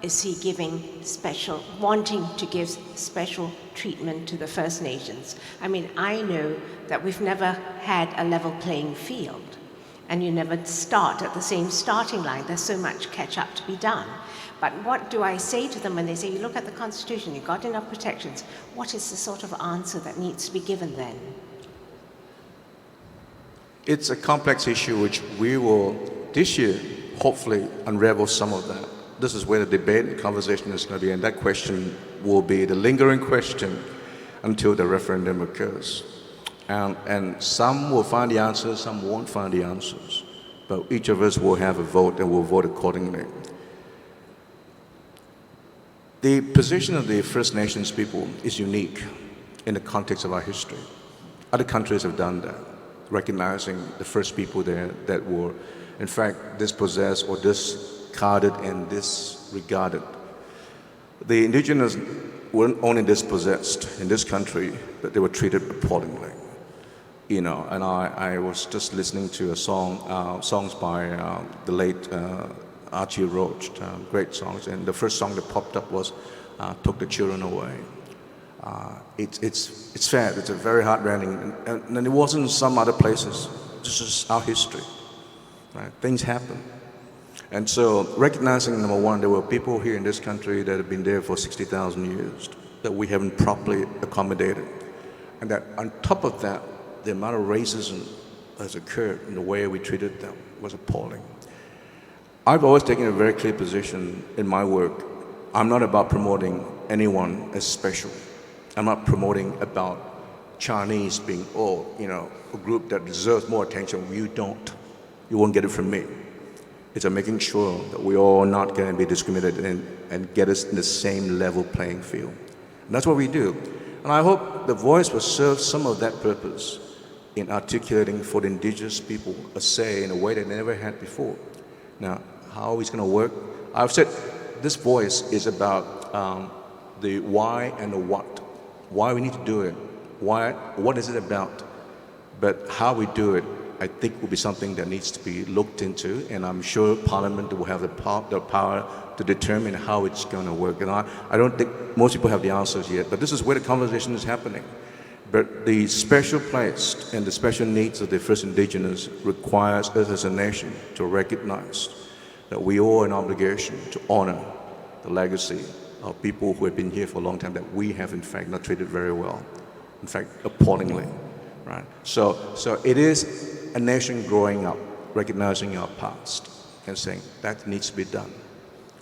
is he wanting to give special treatment to the First Nations? I know that we've never had a level playing field, and you never start at the same starting line. There's so much catch up to be done. But what do I say to them when they say, you look at the Constitution, you've got enough protections? What is the sort of answer that needs to be given then? It's a complex issue which we will, this year, hopefully unravel some of that. This is where the debate and conversation is going to be, and that question will be the lingering question until the referendum occurs. And some will find the answers, some won't find the answers. But each of us will have a vote and will vote accordingly. The position of the First Nations people is unique in the context of our history. Other countries have done that, recognizing the first people there that were, in fact, dispossessed or discarded and disregarded. The indigenous weren't only dispossessed in this country, but they were treated appallingly. you know, and I was just listening to a songs by the late Archie Roach, great songs, and the first song that popped up was Took the Children Away. It's sad, it's a very heartrending, and it wasn't some other places, this is our history, right? Things happen. And so recognizing, number one, there were people here in this country that have been there for 60,000 years that we haven't properly accommodated. And that on top of that, the amount of racism has occurred in the way we treated them was appalling. I've always taken a very clear position in my work. I'm not about promoting anyone as special. I'm not promoting about Chinese being, a group that deserves more attention. You don't. You won't get it from me. It's making sure that we all not going to be discriminated and get us in the same level playing field. And that's what we do. And I hope the voice will serve some of that purpose in articulating for the indigenous people a say in a way they never had before. Now, how it's going to work? I've said this voice is about the why and the what. Why we need to do it. What is it about? But how we do it, I think, will be something that needs to be looked into, and I'm sure Parliament will have the power to determine how it's going to work. And I don't think most people have the answers yet, but this is where the conversation is happening. But the special place and the special needs of the First Indigenous requires us as a nation to recognize that we owe an obligation to honor the legacy of people who have been here for a long time that we have, in fact, not treated very well. In fact, appallingly. Right? So it is a nation growing up, recognizing our past and saying that needs to be done,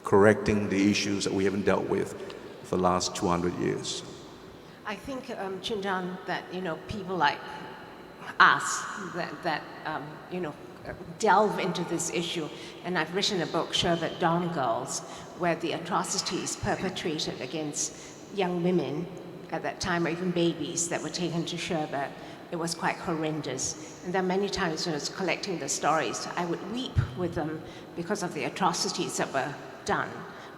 correcting the issues that we haven't dealt with for the last 200 years. I think, Chindan, that people like us that delve into this issue, and I've written a book, Sherbet Dawn Girls, where the atrocities perpetrated against young women at that time, or even babies that were taken to Sherbet, it was quite horrendous. And then many times when I was collecting the stories, I would weep with them because of the atrocities that were done,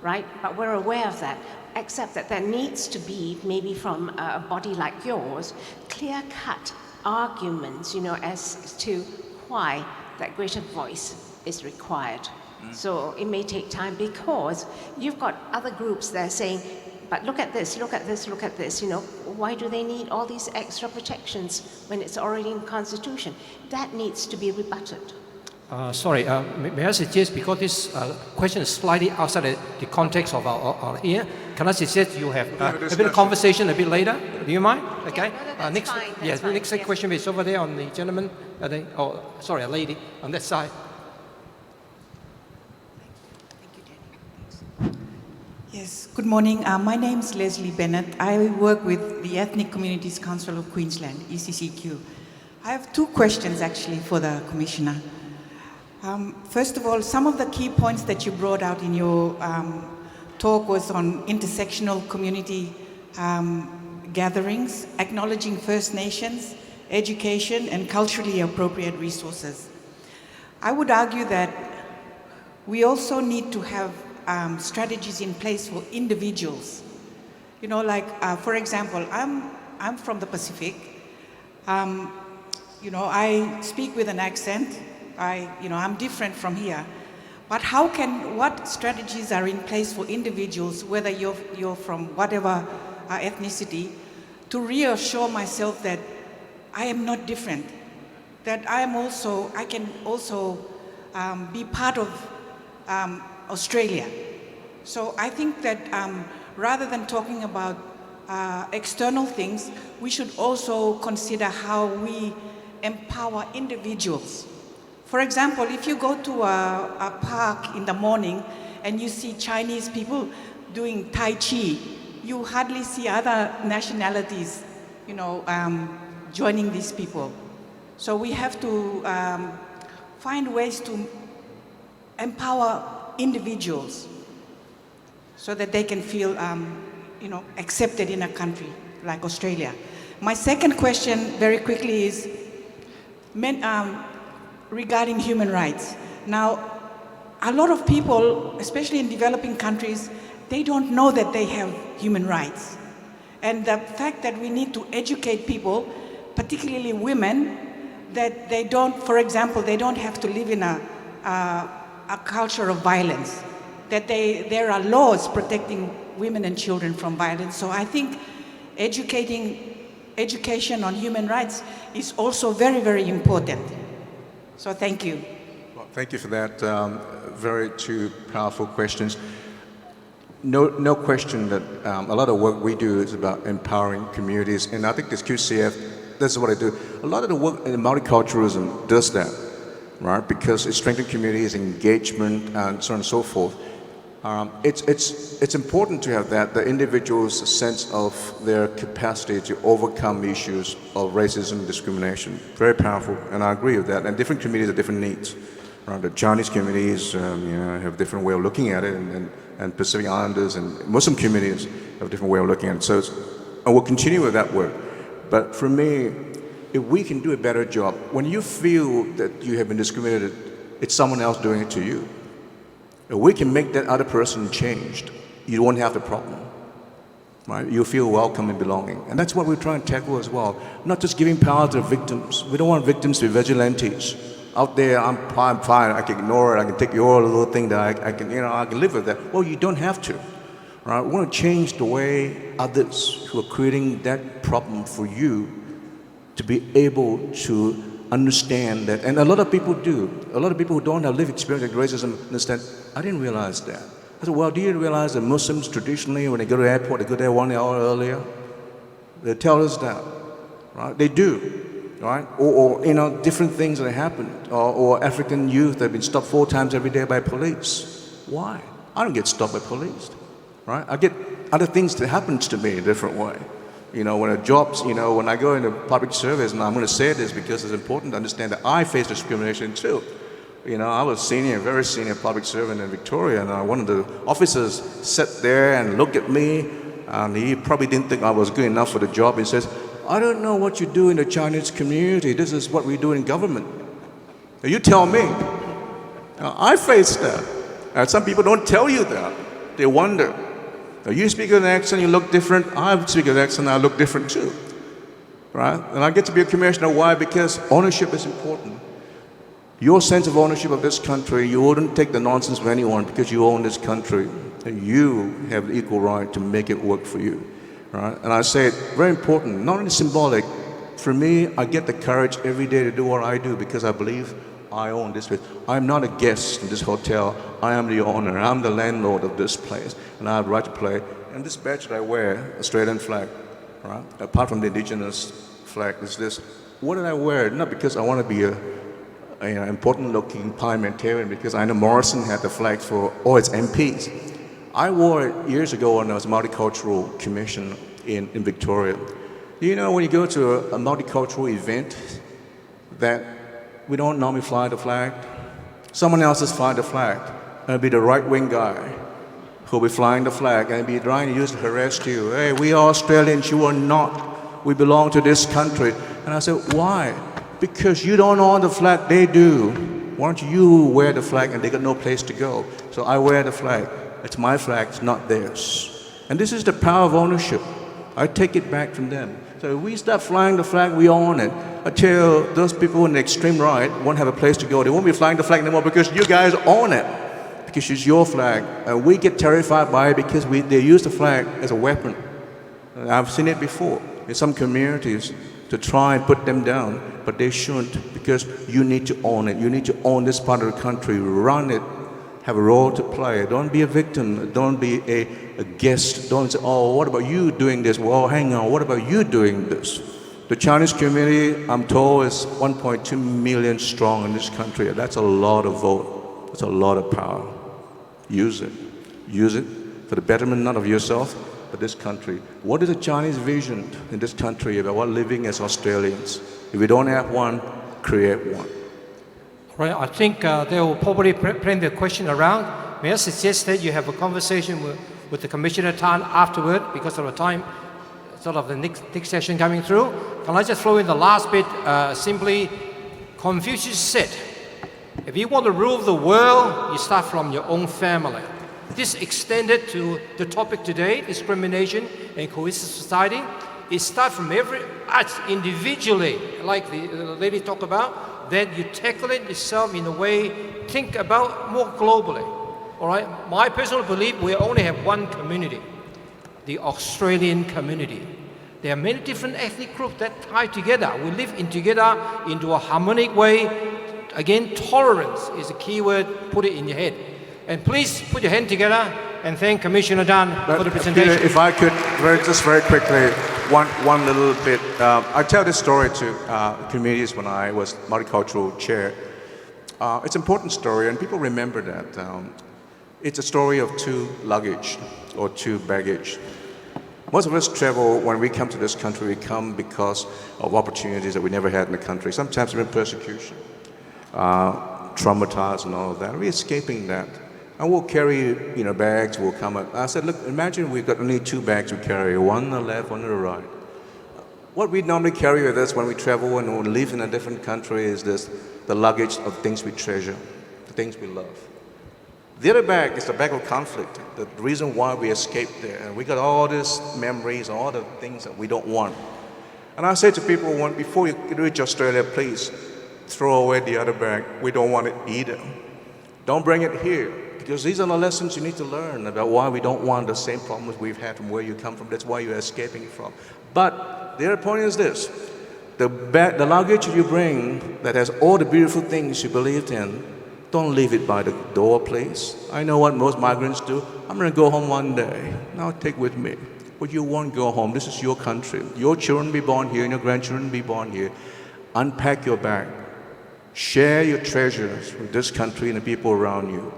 right? But we're aware of that, except that there needs to be, maybe from a body like yours, clear-cut arguments, as to why that greater voice is required. So it may take time because you've got other groups that are saying, but look at this, look at this, look at this, why do they need all these extra protections when it's already in the Constitution? That needs to be rebutted. Sorry, may I suggest, because this question is slightly outside the context of our here, can I suggest you have a bit of conversation a bit later? Do you mind? Okay. Yeah, no, that's fine. Yes, That's next fine, question is over there on the gentleman. A lady on that side. Yes, good morning. My name is Leslie Bennett. I work with the Ethnic Communities Council of Queensland, ECCQ. I have two questions actually for the Commissioner. First of all, some of the key points that you brought out in your talk was on intersectional community gatherings, acknowledging First Nations, education, and culturally appropriate resources. I would argue that we also need to have strategies in place for individuals. For example, I'm from the Pacific. I speak with an accent. I'm different from here. But what strategies are in place for individuals, whether you're from whatever ethnicity, to reassure myself that I am not different, that I can also be part of Australia. So I think that rather than talking about external things, we should also consider how we empower individuals. For example, if you go to a park in the morning and you see Chinese people doing Tai Chi, you hardly see other nationalities, joining these people. So we have to find ways to empower individuals so that they can feel, accepted in a country like Australia. My second question, very quickly, is regarding human rights. Now, a lot of people, especially in developing countries, they don't know that they have human rights. And the fact that we need to educate people particularly women, that they don't, for example, they don't have to live in a culture of violence, that there are laws protecting women and children from violence. So I think education on human rights is also very, very important. So thank you. Well, thank you for that. Very two powerful questions. No question that a lot of work we do is about empowering communities, and I think this QCF, this is what I do. A lot of the work in multiculturalism does that, right? Because it strengthens communities, engagement, and so on and so forth. It's important to have that, the individual's sense of their capacity to overcome issues of racism and discrimination. Very powerful, and I agree with that. And different communities have different needs. Right? The Chinese communities have a different way of looking at it, and Pacific Islanders and Muslim communities have a different way of looking at it. So and we'll continue with that work. But for me, if we can do a better job, when you feel that you have been discriminated, it's someone else doing it to you. If we can make that other person changed, you won't have the problem. Right? You feel welcome and belonging. And that's what we're trying to tackle as well. Not just giving power to victims. We don't want victims to be vigilantes. Out there, I'm fine, I can ignore it, I can take your little thing that I can live with that. Well, you don't have to. Right? We want to change the way others who are creating that problem for you to be able to understand that. And a lot of people do. A lot of people who don't have lived experience with racism understand, I didn't realize that. I said, well, do you realize that Muslims traditionally, when they go to the airport, they go there 1 hour earlier? They tell us that, right? They do, right? Or different things that happen. Or African youth that have been stopped 4 times every day by police. Why? I don't get stopped by police, right? I get other things that happens to me in a different way. When a job's, when I go into public service, and I'm going to say this because it's important to understand that I face discrimination too. I was very senior public servant in Victoria, and one of the officers sat there and looked at me, and he probably didn't think I was good enough for the job. He says, I don't know what you do in the Chinese community. This is what we do in government. Now, you tell me. I face that. And some people don't tell you that. They wonder. Now, you speak with an accent, you look different. I speak with an accent, I look different too. Right? And I get to be a commissioner. Why? Because ownership is important. Your sense of ownership of this country, you wouldn't take the nonsense from anyone because you own this country. And you have the equal right to make it work for you. Right? And I say it very important, not only symbolic. For me, I get the courage every day to do what I do because I believe I own this place. I'm not a guest in this hotel. I am the owner. I'm the landlord of this place. And I have the right to play. And this badge that I wear, Australian flag, right? Apart from the indigenous flag, is this. What did I wear? Not because I want to be an important-looking parliamentarian, because I know Morrison had the flag for all its MPs. I wore it years ago when I was multicultural commission in Victoria. When you go to a multicultural event, that we don't normally fly the flag. Someone else is flying the flag. And it'll be the right-wing guy who'll be flying the flag and be trying to use to harass you. Hey, we are Australians, you are not. We belong to this country. And I said, why? Because you don't own the flag, they do. Why don't you wear the flag and they got no place to go? So I wear the flag. It's my flag, it's not theirs. And this is the power of ownership. I take it back from them. So if we start flying the flag, we own it. I tell those people in the extreme right won't have a place to go. They won't be flying the flag anymore because you guys own it. Because it's your flag. And we get terrified by it because they use the flag as a weapon. And I've seen it before in some communities to try and put them down, but they shouldn't because you need to own it. You need to own this part of the country, run it, have a role to play. Don't be a victim. Don't be a guest. Don't say, oh, what about you doing this? Well, hang on, what about you doing this? The Chinese community, I'm told, is 1.2 million strong in this country. That's a lot of vote. That's a lot of power. Use it. Use it for the betterment not of yourself, but this country. What is the Chinese vision in this country about what living as Australians? If we don't have one, create one. Right, I think there will probably plenty of questions around. May I suggest that you have a conversation with the Commissioner Tan afterward because of the time, sort of the next session coming through. Can I just throw in the last bit? Simply, Confucius said, if you want to rule the world, you start from your own family. This extended to the topic today, discrimination and cohesive society. It starts from us individually, like the lady talked about, then you tackle it yourself in a way, think about more globally. All right? My personal belief, we only have one community, the Australian community. There are many different ethnic groups that tie together. We live together into a harmonic way. Again, tolerance is a key word. Put it in your head. And please put your hand together and thank Commissioner Dunn for the presentation. Peter, if I could, very quickly, one little bit. I tell this story to communities when I was multicultural chair. It's an important story, and people remember that. It's a story of two luggage or two baggage. Most of us travel, when we come to this country, we come because of opportunities that we never had in the country. Sometimes even persecution, traumatized and all of that. We're escaping that. And we'll carry, bags, we'll come up. I said, look, imagine we've got only two bags we carry, one on the left, one on the right. What we normally carry with us when we travel and we live in a different country is the luggage of things we treasure, the things we love. The other bag is the bag of conflict, the reason why we escaped there. And we got all these memories, all the things that we don't want. And I say to people, before you reach Australia, please throw away the other bag. We don't want it either. Don't bring it here, because these are the lessons you need to learn about why we don't want the same problems we've had from where you come from. That's why you're escaping from. But the other point is this. The luggage you bring that has all the beautiful things you believed in, don't leave it by the door, please. I know what most migrants do. I'm going to go home one day. Now take with me. But you won't go home. This is your country. Your children will be born here and your grandchildren will be born here. Unpack your bag. Share your treasures with this country and the people around you.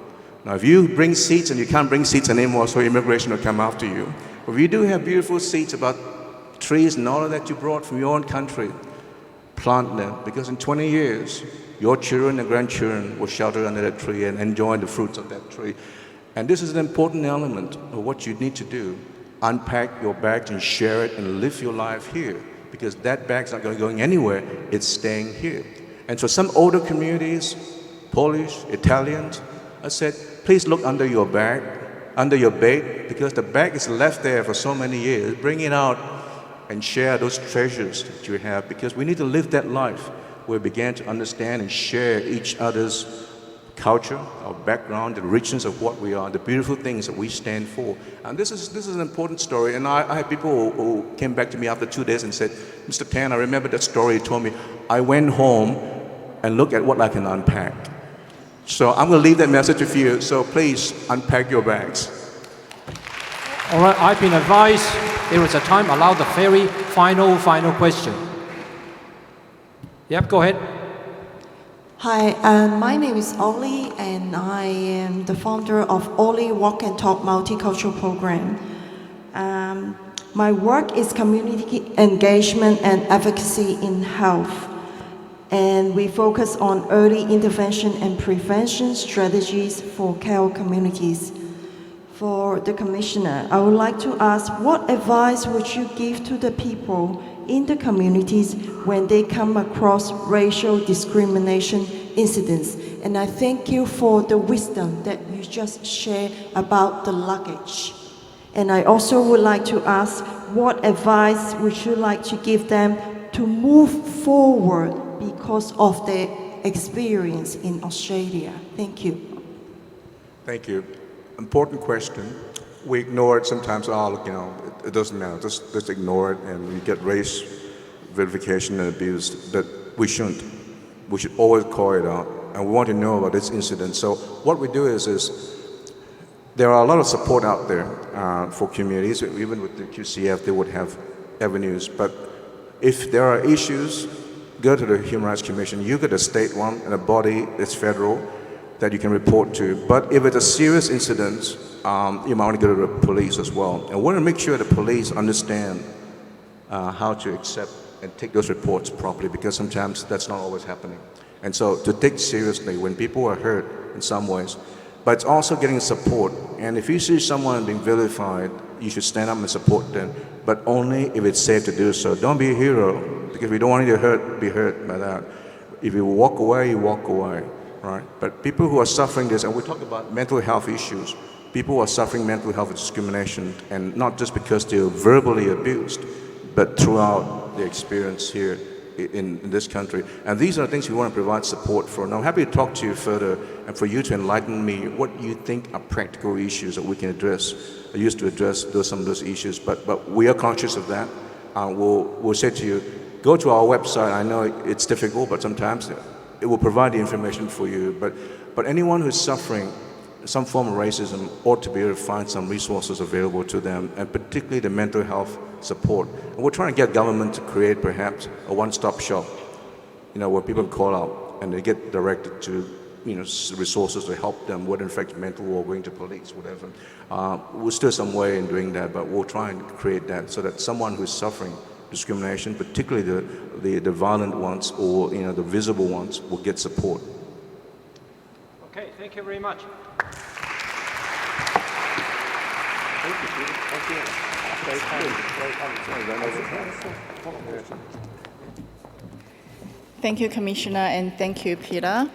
Now, if you bring seats and you can't bring seats anymore, so immigration will come after you. But if you do have beautiful seats about trees and all of that you brought from your own country, plant them. Because in 20 years, your children and grandchildren will shelter under that tree and enjoy the fruits of that tree. And this is an important element of what you need to do. Unpack your bags and share it and live your life here. Because that bag's not going anywhere, it's staying here. And so some older communities, Polish, Italians, I said, please look under your bag, under your bed, because the bag is left there for so many years. Bring it out and share those treasures that you have, because we need to live that life where we begin to understand and share each other's culture, our background, the richness of what we are, the beautiful things that we stand for. And this is an important story. And I had people who came back to me after 2 days and said, Mr. Tan, I remember that story you told me. I went home and looked at what I can unpack. So I'm going to leave that message with you. So please unpack your bags. All right, I've been advised there is a time. Allow the very final question. Yep, go ahead. Hi, my name is Oli, and I am the founder of Oli Walk and Talk Multicultural Program. My work is community engagement and advocacy in health, and we focus on early intervention and prevention strategies for care communities. For the Commissioner, I would like to ask, what advice would you give to the people in the communities when they come across racial discrimination incidents? And I thank you for the wisdom that you just shared about the luggage. And I also would like to ask, what advice would you like to give them to move forward because of their experience in Australia? Thank you. Thank you. Important question. We ignore it sometimes. It doesn't matter. Just ignore it, and we get race vilification and abuse. But we shouldn't. We should always call it out, and we want to know about this incident. So what we do is there are a lot of support out there for communities. Even with the QCF, they would have avenues. But if there are issues, go to the Human Rights Commission. You get a state one and a body that's federal that you can report to. But if it's a serious incident, you might want to go to the police as well. And we want to make sure the police understand how to accept and take those reports properly, because sometimes that's not always happening. And so to take seriously when people are hurt in some ways, but it's also getting support. And if you see someone being vilified, you should stand up and support them, but only if it's safe to do so. Don't be a hero, because we don't want you to be hurt by that. If you walk away, you walk away. Right? But people who are suffering this, and we talk about mental health issues, people who are suffering mental health discrimination, and not just because they're verbally abused, but throughout the experience here in this country. And these are things we want to provide support for. Now, I'm happy to talk to you further and for you to enlighten me what you think are practical issues that we can address. I used to address some of those issues, but we are conscious of that. We'll say to you, go to our website. I know it's difficult, but sometimes it will provide the information for you. But anyone who's suffering some form of racism ought to be able to find some resources available to them, and particularly the mental health support. And we're trying to get government to create perhaps a one-stop shop, where people call out and they get directed to, resources to help them, whether in fact mental or going to police, whatever. We're still some way in doing that, but we'll try and create that so that someone who's suffering discrimination, particularly the violent ones or the visible ones, will get support. Okay, thank you very much. Thank you, Commissioner, and thank you, Peter.